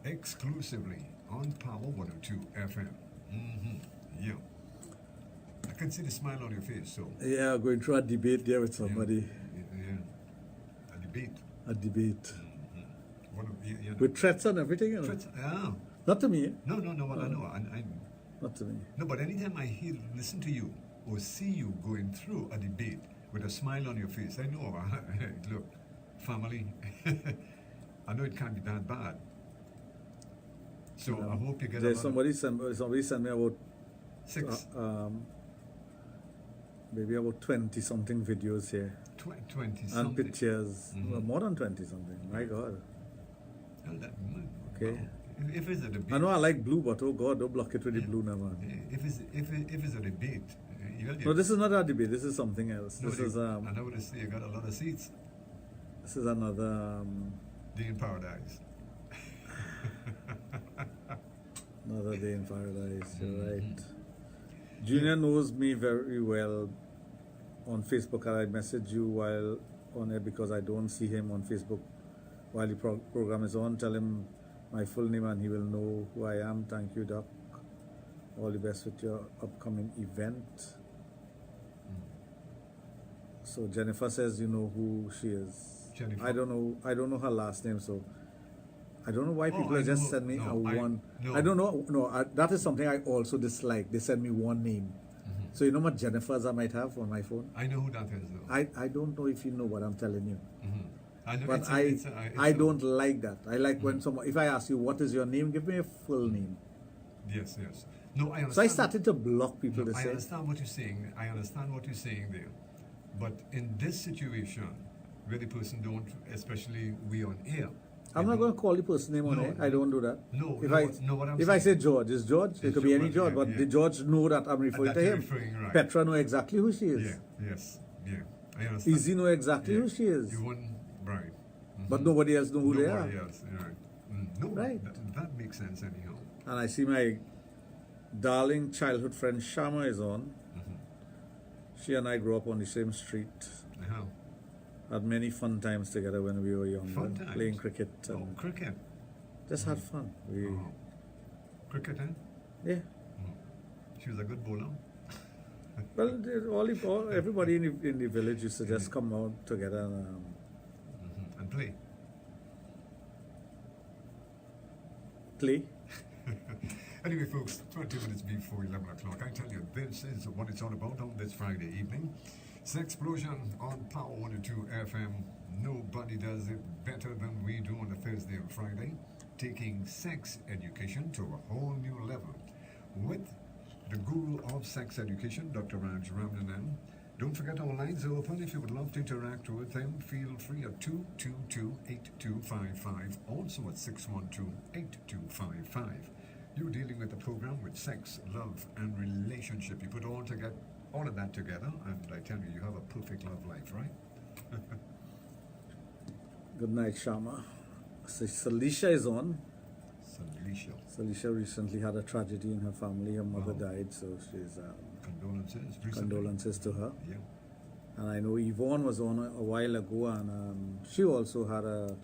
exclusively on Power 102 FM. Yeah. I can see the smile on your face, so. Yeah, going through a debate there with somebody. Yeah. A debate. A debate. One of, yeah. With threats and everything, you know? Threats, yeah. Not to me. No, well, I know. I Not to me. No, but anytime I listen to you or see you going through a debate with a smile on your face, I know, look, family, I know it can't be that bad. So I hope you get There's somebody sent me about six, maybe about 20-something videos here. 20 And something. pictures. Well, more than 20-something. My God. Okay. If it's a debate, I know I like blue, but oh God, don't block it with the blue now, man. if it's a debate, No, this is not a debate. This is something else. no, This is I know what to say. You got a lot of seats. this is another Day in paradise. another day in paradise. You're right. Junior knows me very well on Facebook, and I message you while on it because I don't see him on Facebook while the program is on. Tell him my full name and he will know who I am. Thank you, Doc. All the best with your upcoming event. So Jennifer says you know who she is. Jennifer. I don't know her last name, so I don't know why people I just know. send me No, a one. no. I don't know. No, that is something I also dislike. They send me one name. So you know what Jennifers I might have on my phone? I know who that is, though. I don't know if you know what I'm telling you. I know But I don't like that. I like when someone, if I ask you what is your name, give me a full name. Yes. No, I understand. So I started to block people No, to I say, understand what you're saying. I understand what you're saying there. But in this situation, where the person don't, especially we on air. I'm not going to call the person name on No, it. I don't do that. no, If no, I what- no, what I'm if I say saying- George, it's George. It It's could be any George, George, yeah, but yeah. the George know that I'm referring that to you're him. referring, right. Petra know exactly who she is. Yeah. I understand. Izzy know exactly Yeah. who she is. You wouldn't, right. But nobody else know who they are. Nobody else, right. No, Right. that makes sense anyhow. And I see my darling childhood friend Shama is on. She and I grew up on the same street. Uh-huh. Had many fun times together when we were younger, Fun times? playing cricket. Oh, cricket. Just had fun. We, Oh. Cricket, eh? yeah. She was a good bowler. Well, everybody in the village used to just come out together and And play. play. Anyway, folks, 20 minutes before 11 o'clock, I tell you, this is what it's all about on this Friday evening. Sexplosion on Power 102 FM. Nobody does it better than we do on a Thursday and Friday, taking sex education to a whole new level with the guru of sex education, Dr. Raj Ramnanan. Don't forget our lines are open. If you would love to interact with him, feel free at 222-8255, also at 612-8255. You're dealing with the program with sex, love, and relationship. You put all of that together, and I tell you, you have a perfect love life, right? Good night, Shama. So Salisha is on. Salisha. Salisha recently had a tragedy in her family. Her mother died, so she's Condolences. Recently. condolences to her. Yeah. And I know Yvonne was on a while ago, and she also had a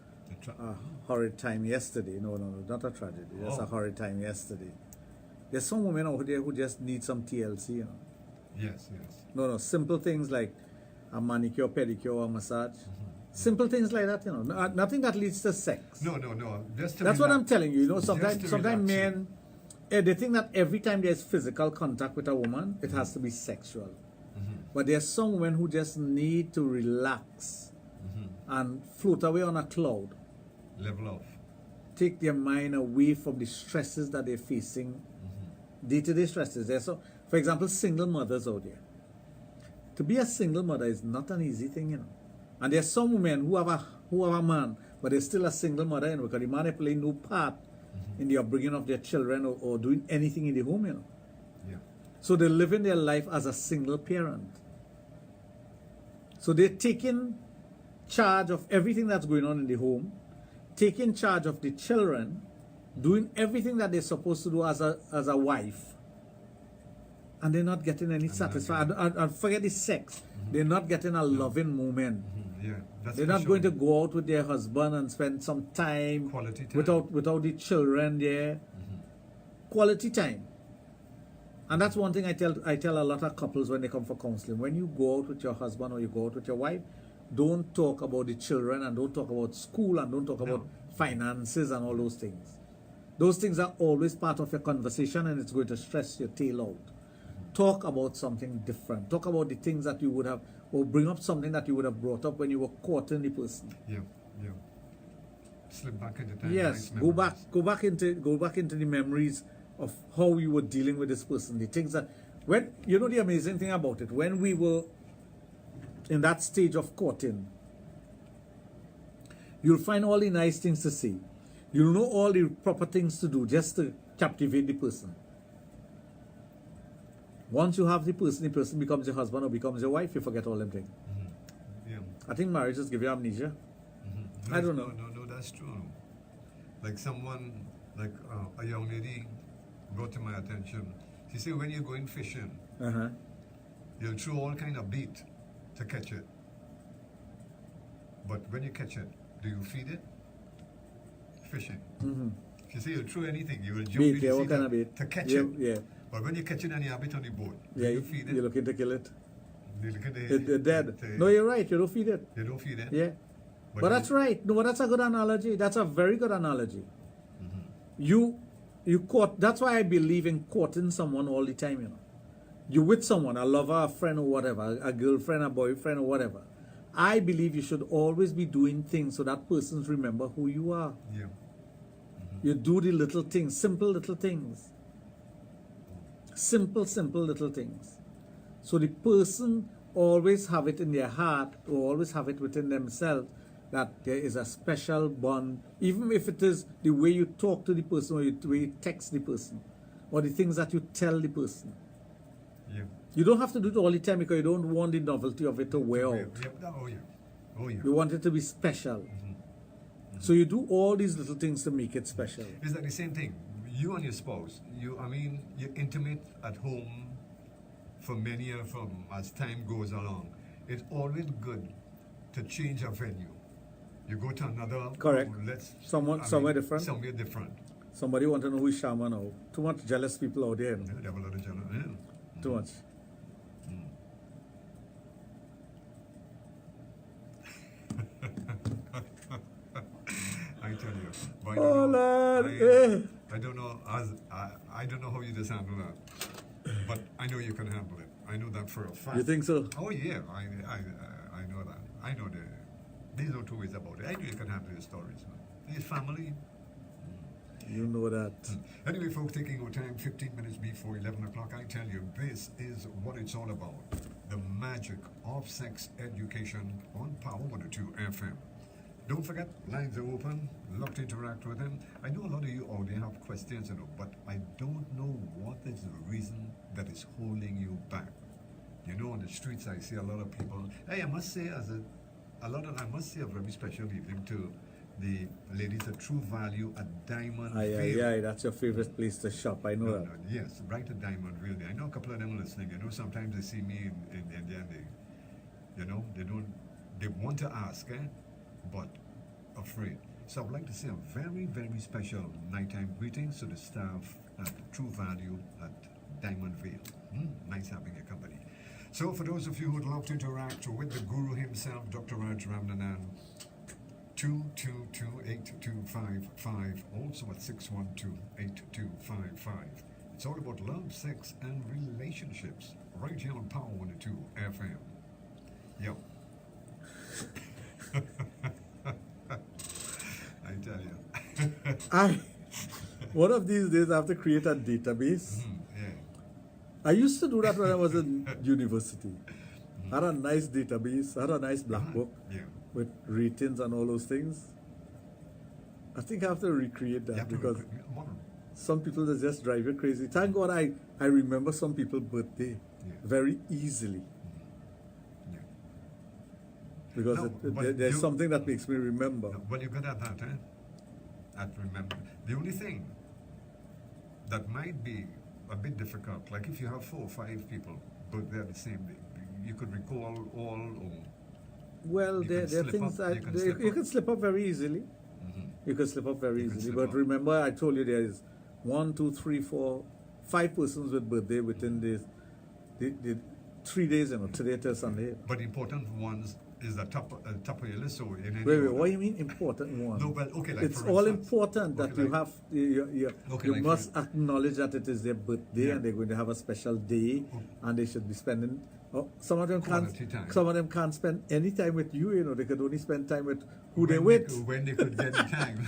horrid time yesterday. No, not a tragedy. Just a horrid time yesterday. There's some women out there who just need some TLC, you know. Yes. No, simple things like a manicure, pedicure, or massage. Simple things like that, you know. Nothing that leads to sex. No. Just to That's what relax. I'm telling you. You know, Just to sometimes relax you. men, they think that every time there's physical contact with a woman, it has to be sexual. But there's some women who just need to relax and float away on a cloud. Level off. Take their mind away from the stresses that they're facing, day-to-day stresses. So, for example, single mothers out there. To be a single mother is not an easy thing, you know. And there's some women who have a man, but they're still a single mother, you know, because the man is playing no part in the upbringing of their children or doing anything in the home, you know. Yeah. So they're living their life as a single parent. So they're taking charge of everything that's going on in the home, taking charge of the children, doing everything that they're supposed to do as a wife. And they're not getting any satisfaction. And forget the sex. They're not getting a loving moment. Yeah. That's They're not going to go out with their husband and spend some time, Quality time. without the children there. Quality time. And that's one thing I tell a lot of couples when they come for counseling. When you go out with your husband or you go out with your wife, don't talk about the children and don't talk about school and don't talk about finances and all those things. Those things are always part of your conversation and it's going to stress your tail out. Talk about something different. Talk about the things that you would have, or bring up something that you would have brought up when you were courting the person. Yeah. Slip back into time. Yes, nice go memories. back into the memories of how you were dealing with this person. The things that, when you know the amazing thing about it, when we were in that stage of courting, you'll find all the nice things to say. You'll know all the proper things to do just to captivate the person. Once you have the person becomes your husband or becomes your wife, you forget all them things. Yeah. I think marriage just give you amnesia. I don't know. No, that's true. Like someone, like a young lady brought to my attention. She said, when you're going fishing, you'll throw all kind of bait to catch it. But when you catch it, do you feed it? Fishing. She said, you'll throw anything. You will jump Bait, in yeah, the what sea kind of bait? to catch Yeah, it. yeah. But when you catch it and you have it on the boat, Yeah, do you feed it? you're looking to kill it. You look at It's dead. No, you're right. You don't feed it. You don't feed it? Yeah. But that's right. No, but that's a good analogy. That's a very good analogy. You court. That's why I believe in courting someone all the time, you know. You with someone, a lover, a friend or whatever, a girlfriend, a boyfriend or whatever. I believe you should always be doing things so that persons remember who you are. Yeah. You do the little things, simple little things. Simple little things. So the person always have it in their heart or always have it within themselves that there is a special bond, even if it is the way you talk to the person or the way you text the person or the things that you tell the person. Yeah. You don't have to do it all the time because you don't want the novelty of it to wear out. Oh yeah. You want it to be special. So you do all these little things to make it special. It's like the same thing. You and your spouse, you're intimate at home for many of them as time goes along. It's always good to change a venue. You go to another. Correct. Somewhere different. Somewhere different. Somebody want to know who is Shama now. Too much jealous people out there. Yeah, they have a lot of jealous. Yeah. Too much. I tell you. But Oh, Lord. I don't know. I don't know how you just handle that, but I know you can handle it. I know that for a fact. You think so? Oh yeah, I know that. I know there's no two ways about it. I know you can handle your stories. His family. You know that. Anyway, folks, taking our time, 15 minutes before 11 o'clock, I tell you, this is what it's all about. The magic of sex education on Power 102 FM. Don't forget, lines are open. Love to interact with them. I know a lot of you out there have questions, but I don't know what is the reason that is holding you back. You know, on the streets, I see a lot of people. Hey, I must say, I must say a very special evening to the ladies at True Value at Diamond Vale. Yeah, that's your favorite place to shop. I know that. Yes, right at Diamond Vale. I know a couple of them listening. You know, sometimes they see me in India and they want to ask, but afraid. So I would like to say a very, very special nighttime greetings to the staff at True Value at Diamond Vale. Nice having your company. So for those of you who would love to interact with the guru himself, Dr. Raj Ramnanan, 222-8255, also at 612-8255. It's all about love, sex, and relationships, right here on Power 102 FM. Yo. I tell you. One of these days I have to create a database. Yeah. I used to do that when I was in university. I had a nice database, I had a nice black book Yeah. with ratings and all those things. I think I have to recreate You that have to because one, some people that just drive you crazy. Thank God I remember some people's birthday very easily. yeah. Because No, but there's you- something that makes me remember. No, well, you're good at that, eh? At remember. The only thing that might be a bit difficult, like if you have 4 or 5 people, but they're the same day, you could recall all, or Well, You there can are slip things up, that you can you slip up. can slip up very easily. You can slip up very You can easily. slip But up. remember, I told you there is 1, 2, 3, 4, 5 persons with birthday within the 3 days, today till Sunday. but the important ones is the top of your list, or in any Wait, order. what do you mean important one? No, well, okay, like it's for all instance- important that okay, you like- have, you Okay, you like must for- acknowledge that it is their birthday Yeah. and they're going to have a special day and they should be spending. Oh, some of them Quality time. can't spend any time with you. They could only spend time with who when they're with. When they could get the time.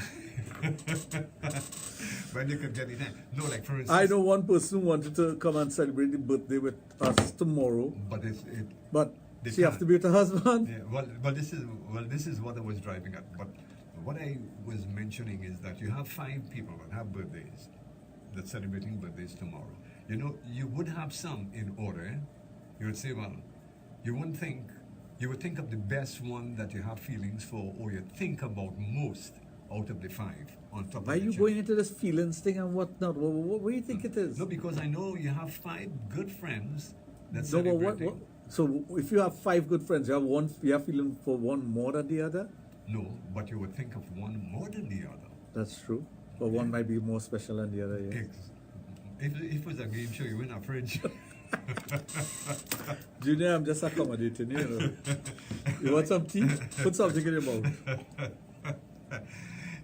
When they could get the time. No, like for instance. I know one person who wanted to come and celebrate the birthday with us tomorrow, But but They she has can't. to be with her husband. yeah, this is what I was driving at. But what I was mentioning is that you have 5 people that have birthdays, that's celebrating birthdays tomorrow. You would have some in order. You would say, well, you would think of the best one that you have feelings for, or you think about most out of the 5 on top Why are of you each going other. into this feelings thing and whatnot? What do you think it is? No, because I know you have 5 good friends that No, but celebrating. so if you have 5 good friends, you have feeling for one more than the other? No, but you would think of one more than the other. That's true. But one might be more special than the other, yeah. If it was a game show, you win a fridge. Junior, I'm just accommodating you. You want some tea? Put something in your mouth.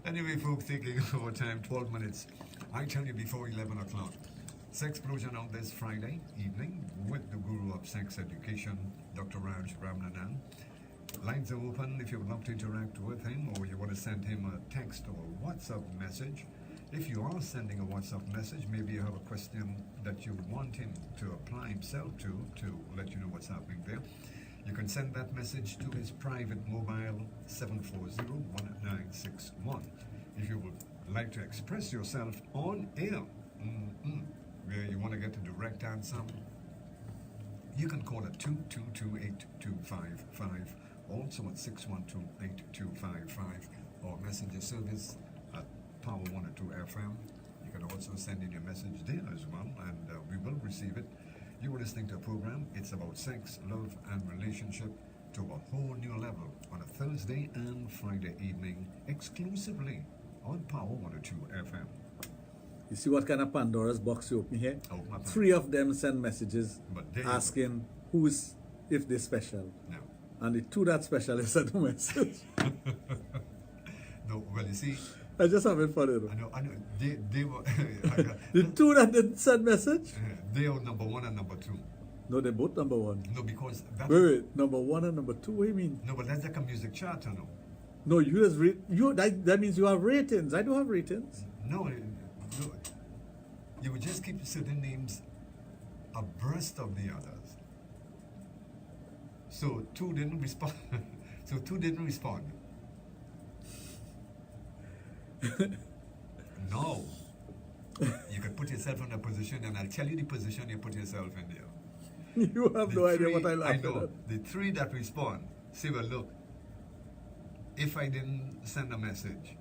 Anyway, folks, taking over time, 12 minutes. I tell you before 11 o'clock. Sexplosion on this Friday evening with the guru of sex education, Dr. Raj Ramnanan. Lines are open if you would love to interact with him or you want to send him a text or WhatsApp message. If you are sending a WhatsApp message, maybe you have a question that you want him to apply himself to let you know what's happening there. You can send that message to his private mobile 740-1961. If you would like to express yourself on air, where you want to get a direct answer, you can call at 222-8255, also at 612-8255, or messenger service at Power 102 FM. You can also send in your message there as well, and we will receive it. You are listening to a program. It's about sex, love, and relationship to a whole new level on a Thursday and Friday evening, exclusively on Power 102 FM. You see what kind of Pandora's box you open here? Oh, my 3 of them send messages But there you asking if they're special. No. And the 2 that special is sent a message. No, well, you see, I just have it for you. I know, they were, The 2 that didn't send message? they are number 1 and number 2. No, they're both number 1. No, because that's, Wait, number 1 and number 2, what do you mean? no, but that's like a music chart, I know. No, you just rate, that means you have ratings. I don't have ratings. No, you would just keep certain names abreast of the others. So 2 didn't respond. So 2 didn't respond. No. You could put yourself in a position, and I'll tell you the position you put yourself in there. You have The no idea 3 what I laughed know. at. The 3 that respond say, well, look, if I didn't send a message,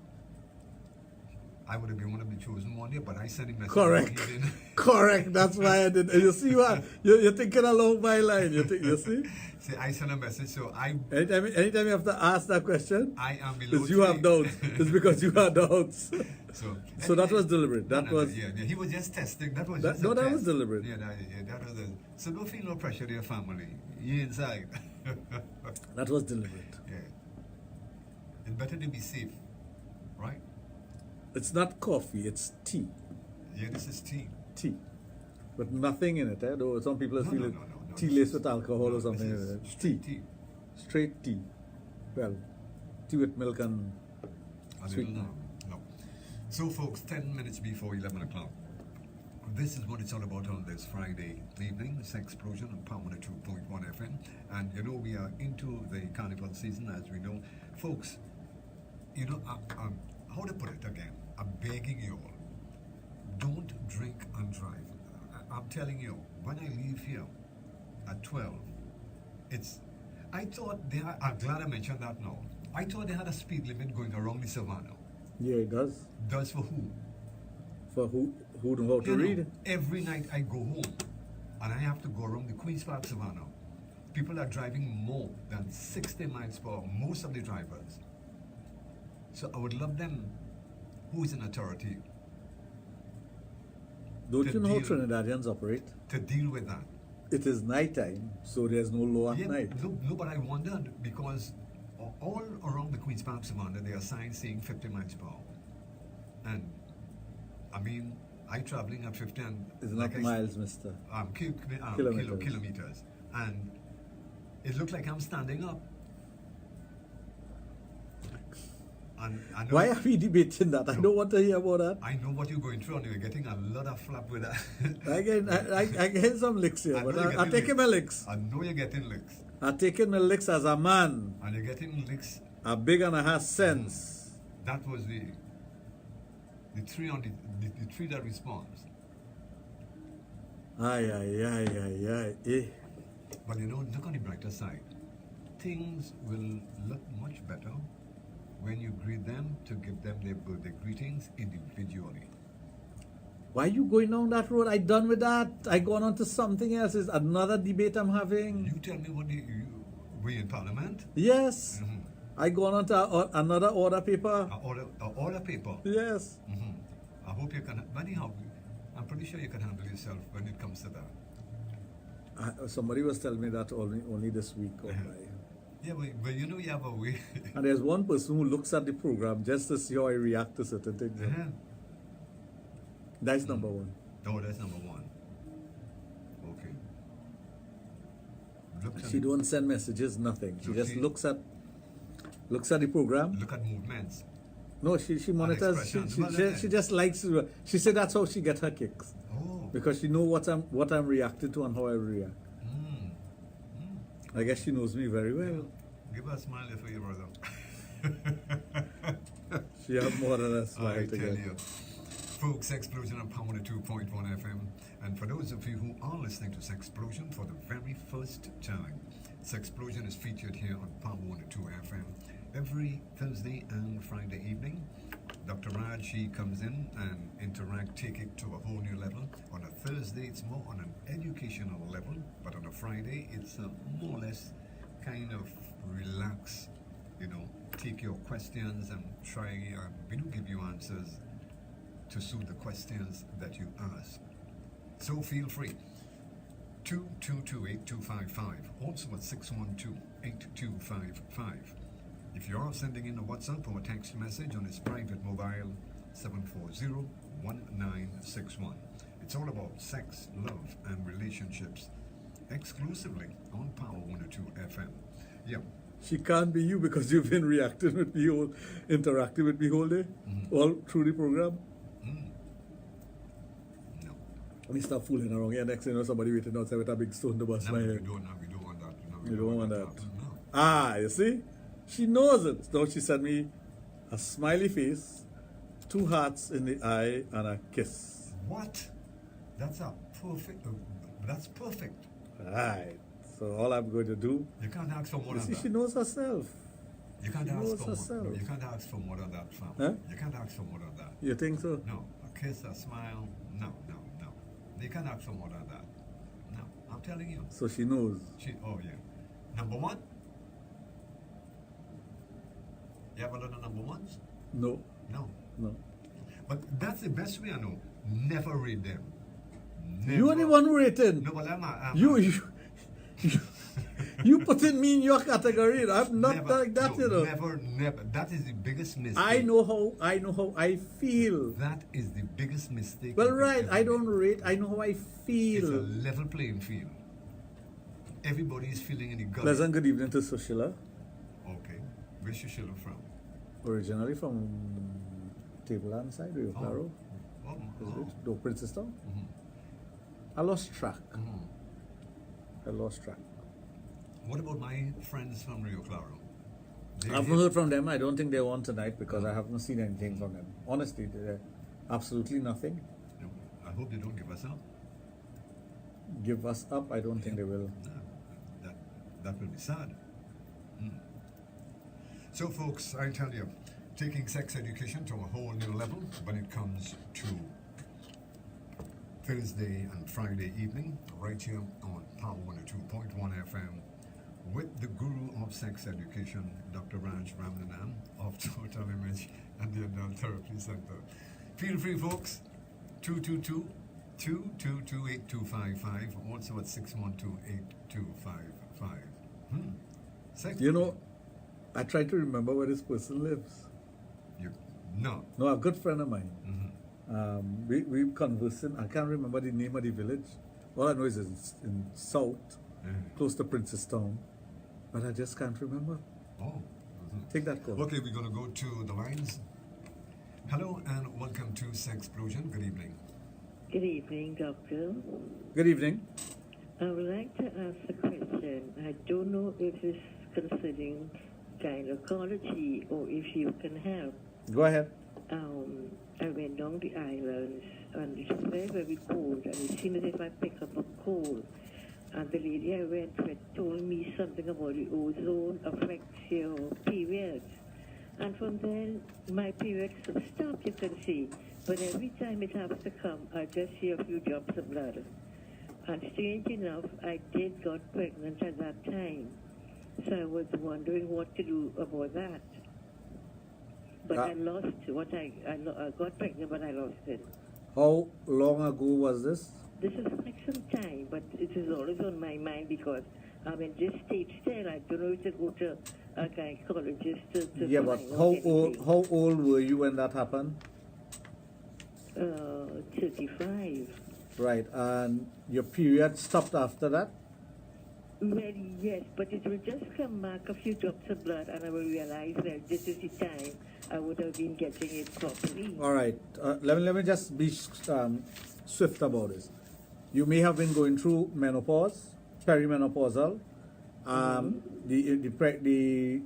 I would have been one of the chosen one here, but I sent a message. Correct. He didn't. Correct. That's why I did. You see what? You're thinking along my line. You see? See, I sent a message, so Anytime you have to ask that question, I am below because you have 3. doubts. It's because you have doubts. So that was deliberate. That was yeah. He was just testing. That was That- just no, a that test. was deliberate. Yeah, that was so don't feel no pressure to your family. You inside. that was deliberate. Yeah. It's better to be safe, right? It's not coffee. It's tea. Yeah, this is tea. Tea, with nothing in it. Though some people No, feel no, it no, no, tea this laced is- with alcohol no, or something. this is in it. straight tea. Straight tea. Well, tea with milk and A sweet. little no. So, folks, 10 minutes before 11 o'clock. This is what it's all about on this Friday evening, Sexplosion on Power 2.1 FM. And you know, we are into the carnival season, as we know. Folks, you know, how to put it again? I'm begging you all, don't drink and drive. I'm telling you, when I leave here at 12, I thought I'm glad I mentioned that now. I thought they had a speed limit going around the Savannah. Yeah, it does. Does for who? For who know how to read? Every night I go home and I have to go around the Queen's Park Savannah. People are driving more than 60 miles per hour, most of the drivers. So I would love them, who is in authority, Don't to you know how deal- Trinidadians operate? to deal with that. It is night time, so there's no law at Yeah, night. no, but I wondered because all around the Queen's Park Savannah, there are signs saying 50 miles per hour. And I mean, I traveling at 50 and It's like not I miles, mister. kilometers. Kilometers. And it looked like I'm standing up. And I know, Why are we debating that? I don't want to hear about that. I know what you're going through, and you're getting a lot of flap with that. I get some licks here, I but know you're I'm getting taking my licks. I know you're getting licks. I'm taking my licks as a man. And you're getting licks. A big and a has sense. That was the tree on the tree that responds. Aye. Eh. But you know, look on the brighter side. Things will look much better when you greet them to give them their birthday greetings individually. Why you going down that road? I done with that. I gone on to something else. It's another debate I'm having. You tell me what were you in Parliament? Yes. Mhm. I gone on to another order paper. Order paper. Yes. Mhm. I hope you can. Anyhow, I'm pretty sure you can handle yourself when it comes to that. Somebody was telling me that only this week. Or Yeah, but you know you have a way. And there's one person who looks at the program just to see how I react to certain things. Uh-huh. That's number one. Oh, that's number one. Okay. She don't send messages, nothing. She just Okay. looks at the program. Look at movements. No, she monitors. expressions. She just likes. She said that's how she gets her kicks Oh. because she know what I'm reacting to and how I react. Mm. I guess she knows me very well. Give her a smile for your brother. She have more than a smile I to tell get. you. Folks, Explosion on Power 2.1 FM. And for those of you who are listening to Sexplosion for the very first time, Sexplosion is featured here on Power 2 FM every Thursday and Friday evening. Dr. Raj, he comes in and take it to a whole new level. On a Thursday, it's more on an educational level, but on a Friday, it's more or less kind of relax, take your questions and try, we do give you answers to suit the questions that you ask. So feel free. 2228255, also at 612-8255. If you are sending in a WhatsApp or a text message on his private mobile, 740-1961. It's all about sex, love, and relationships, exclusively on Power 102 FM. Yeah. She can't be you because you've been reacting with me, interacting with me whole day, all through the program. No. Let me stop fooling around here. Next thing you know, somebody waiting outside with a big stone to bust No, my we head. don't want that. No, we You don't want that. No. You see? She knows it. Now she sent me a smiley face, 2 hearts in the eye, and a kiss. What? That's perfect. Right. So all I'm going to do, You can't ask for more you than see, that. she knows herself. You can't she ask knows for herself. more. You can't ask for more than that, fam. Huh? You can't ask for more than that. You think so? No. A kiss, a smile. No. You can't ask for more than that. No. I'm telling you. So she knows. Oh, yeah. Number one? You have a lot of number ones? No. No. But that's the best way I know. Never read them. You are the one who rated. No, but I'm not. You putting me in your category. I'm not Never, like that, no, you know. Never. That is the biggest mistake. I know how I feel. That is the biggest mistake. Well, you can right. ever I make. don't rate. I know how I It's a feel. level playing field. Everybody is feeling in the gut. Pleasant good evening to Sushila. Okay. Where's Shushila from? Originally from Tableland side, Rio Claro. No, Princess Town. I lost track. I lost track. What about my friends from Rio Claro? I haven't heard from them. I don't think they want tonight because I haven't seen anything from them. Honestly, absolutely nothing. No, I hope they don't give us up. Give us up? I don't think they will. No, that will be sad. So, folks, I tell you, taking sex education to a whole new level when it comes to Thursday and Friday evening, right here on Power 102.1 FM, with the guru of sex education, Dr. Raj Ramnanan of Total Image and the Adult Therapy Center. Feel free, folks. 222-222-8255, also at 612-8255. Sex. You know, I try to remember where this person lives. No. No, a good friend of mine. We conversing. I can't remember the name of the village. All I know is it's in South, close to Princestown, but I just can't remember. Oh. Take that call. Okay, we're going to go to the lines. Hello and welcome to Sexplosion. Good evening. Good evening, Doctor. Good evening. I would like to ask a question. I don't know if it's considering gynecology or if you can help. Go ahead. I went down the islands and it's very, very cold, and it seemed as if I picked up a cold. And the lady I went with told me something about the ozone affects your periods. And from then, my periods have stopped, you can see. But every time it has to come, I just see a few drops of blood. And strange enough, I did got pregnant at that time. So I was wondering what to do about that. But I lost what I got pregnant, but I lost it. How long ago was this? This is like some time, but it is always on my mind because I'm in this state still. I don't know if to go to a gynecologist to Yeah, but how old were you when that happened? 35. Right, and your period stopped after that? Well, yes, but it will just come back a few drops of blood, and I will realize that this is the time I would have been getting it properly. All right, let me just be swift about this. You may have been going through menopause, perimenopausal. The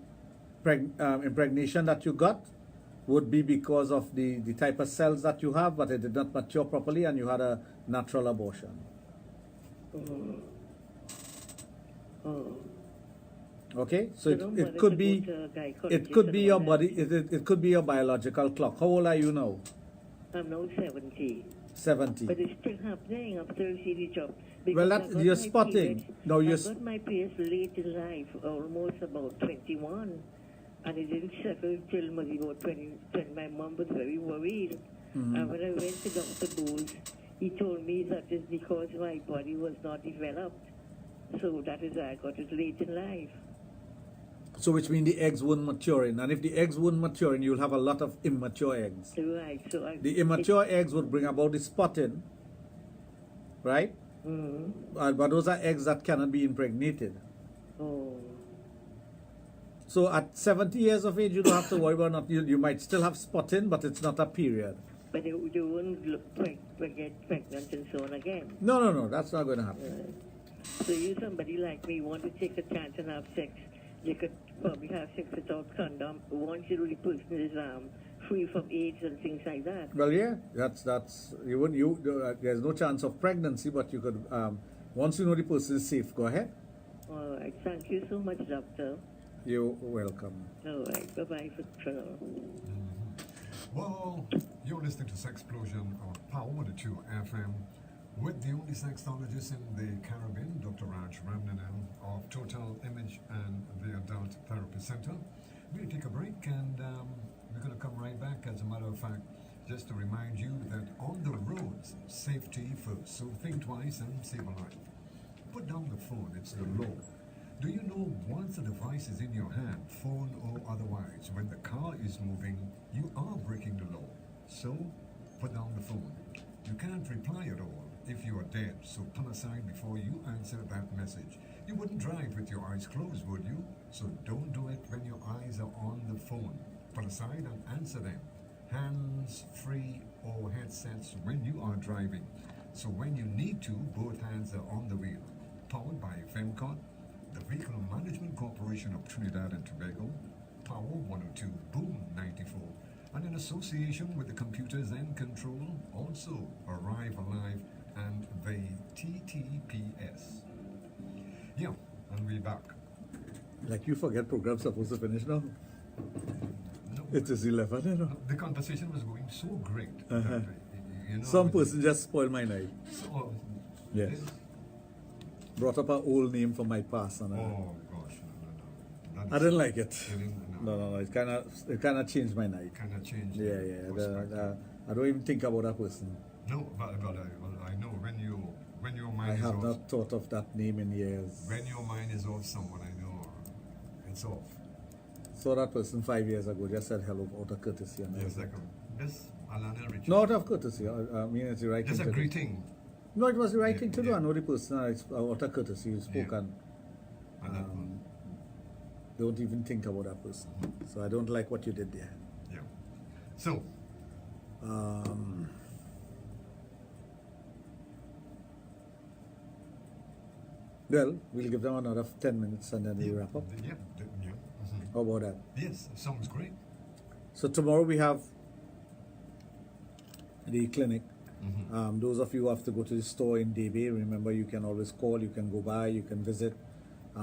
impregnation that you got would be because of the type of cells that you have, but it did not mature properly, and you had a natural abortion. Okay, so it could be your body. It could be your biological clock. How old are you now? I'm now 70. 70. But it's still happening after I see the job. Well, you're spotting. No, I got my periods late in life, almost about 21. And it didn't settle till maybe about 20. My mom was very worried. And when I went to Dr. Bowles, he told me that is because my body was not developed. So that is why I got it late in life. So which means the eggs weren't maturing. And if the eggs weren't maturing, you'll have a lot of immature eggs. Right. So the immature eggs would bring about the spotting, right? But those are eggs that cannot be impregnated. Oh. So at 70 years of age, you don't have to worry about not. You might still have spotting, but it's not a period. But you won't get pregnant and so on again. No, that's not going to happen. So you, somebody like me, want to take a chance and have sex, you could probably have sex without condom once you know the person is free from AIDS and things like that. Well, yeah, that's there's no chance of pregnancy, but you could once you know the person is safe. Go ahead. All right, thank you so much, doctor. You're welcome. All right, bye-bye for now. Well, you're listening to Sexplosion on Power 102 FM with the only sexologist in the Caribbean, Dr. Raj Ramnanan of Total Image and the Adult Therapy Center. We're going to take a break and we're going to come right back. As a matter of fact, just to remind you that on the roads, safety first. So think twice and save a life. Put down the phone, it's the law. Do you know once a device is in your hand, phone or otherwise, when the car is moving, you are breaking the law. So put down the phone. You can't reply at all if you are dead, so pull aside before you answer that message. You wouldn't drive with your eyes closed, would you? So don't do it when your eyes are on the phone. Pull aside and answer them. Hands-free or headsets when you are driving. So when you need to, both hands are on the wheel. Powered by FEMCOT, the Vehicle Management Corporation of Trinidad and Tobago, Power 102, Boom 94, and in association with the Computers and Control, also Arrive Alive and the TTPS. Yeah, and we're back. Like you forget program's supposed to finish now. No, It is 11, you know. no, the conversation was going so great. That, you know, Some person just spoiled my night. So, Yes. Brought up an old name from my past, and oh gosh, no. I didn't like it. You didn't, No. It kind of changed my night. Kind of changed. Yeah. I don't even think about that person. No, but I know when your mind I is have off. not thought of that name in years. When your mind is off someone, I know it's off. Saw that person 5 years ago, just said hello out of courtesy. And Just everything. like this Alana Richard. Not out of courtesy. I mean, it's the right Just thing a to do. greeting. No, it was the right thing to do. Yeah. I know the person out of courtesy you spoke Yeah. and And that one. don't even think about that person. So I don't like what you did there. Yeah. So, Well, we'll give them another 10 minutes and then we wrap up. yeah. Mhm. How about that? Yes, sounds great. So tomorrow we have the clinic. Those of you who have to go to the store in DB, remember you can always call, you can go by, you can visit.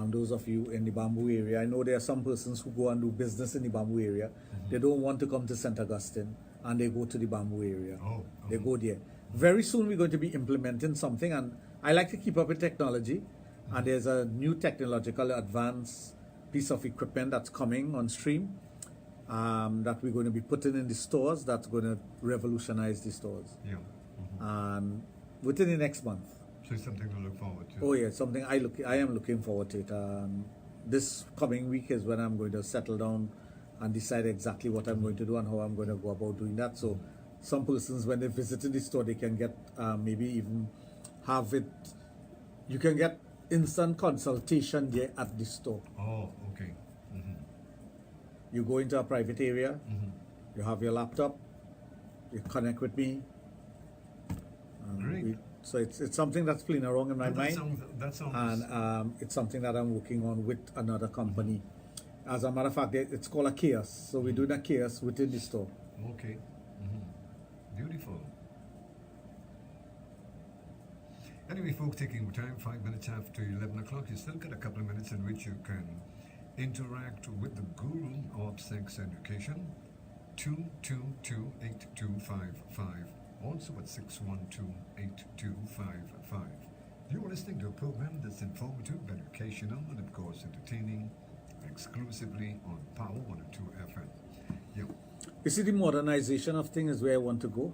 Those of you in the Bamboo area, I know there are some persons who go and do business in the Bamboo area. They don't want to come to St. Augustine and they go to the Bamboo area. Oh, They go there. Very soon we're going to be implementing something, and I like to keep up with technology. And there's a new technological advanced piece of equipment that's coming on stream that we're going to be putting in the stores that's going to revolutionize the stores. Yeah. And within the next month. So it's something to look forward to. Oh yeah, something I am looking forward to it. This coming week is when I'm going to settle down and decide exactly what I'm going to do and how I'm going to go about doing that. So some persons, when they visit in the store, they can get maybe even have it. You can get instant consultation there at the store. Oh, okay. You go into a private area, you have your laptop, you connect with me. Great. So it's something that's playing around in my mind. That sounds. And it's something that I'm working on with another company. As a matter of fact, it's called a kiosk. So we're doing a kiosk within the store. Okay. Beautiful. Anyway, folks, taking time, 5 minutes after 11 o'clock, you still got a couple of minutes in which you can interact with the guru of sex education, 222-8255, also at 612-8255. You're listening to a program that's informative, educational, and of course entertaining, exclusively on Power 102 FM. Yep. You see, the modernization of things is where I want to go.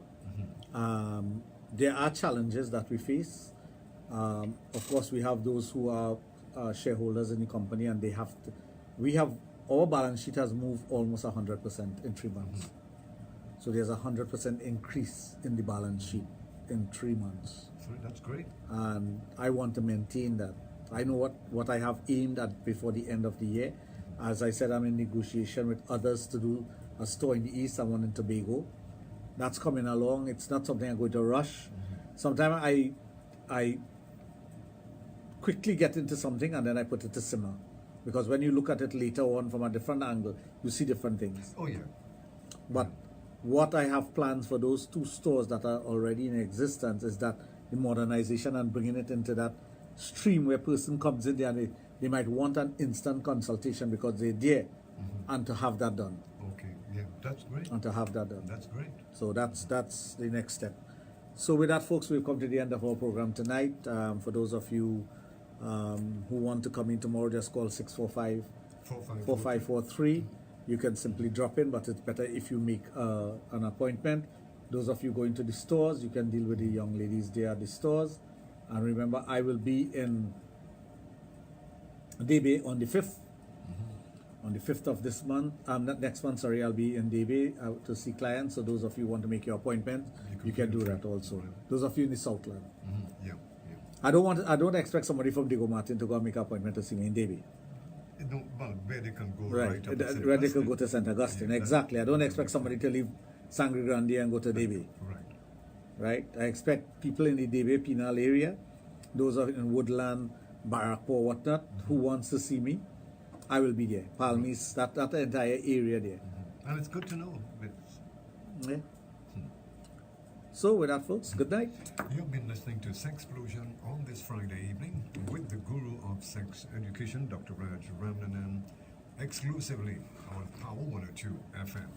There are challenges that we face. Of course, we have those who are shareholders in the company, and they have to. Our balance sheet has moved almost 100% in 3 months. So there's 100% increase in the balance sheet in 3 months. So that's great. And I want to maintain that. I know what I have aimed at before the end of the year. As I said, I'm in negotiation with others to do a store in the east and one in Tobago. That's coming along. It's not something I'm going to rush. Sometimes I quickly get into something and then I put it to simmer. Because when you look at it later on from a different angle, you see different things. Oh, yeah. But what I have plans for those 2 stores that are already in existence is that the modernization and bringing it into that stream where a person comes in there and they might want an instant consultation because they're there, and to have that done. Okay, yeah, that's great. And to have that done. That's great. So that's the next step. So with that, folks, we've come to the end of our program tonight. For those of you who want to come in tomorrow, just call 645-4543. You can simply drop in, but it's better if you make an appointment. Those of you going to the stores, you can deal with the young ladies there at the stores. And remember, I will be in DB on the 5th. On the 5th of this month, not next month, sorry, I'll be in DB to see clients. So those of you who want to make your appointment, you can do that also. Those of you in the Southland. Yeah. I don't expect somebody from Diego Martin to go and make an appointment to see me in DB. No, well, where they can go Right, up to St. where they could Augustine. go to St. Augustine. Yeah, Exactly. I don't expect somebody to leave Sangre Grande and go to DB. Right? I expect people in the DB Penal area, those in Woodland, Barrackpore, whatnot, who wants to see me. I will be there. Palmis, that entire area there. And it's good to know. It's, Yeah. So with that, folks, good night. you've been listening to Sexplosion on this Friday evening with the guru of sex education, Dr. Raj Ramnanan, exclusively on Power 102 FM.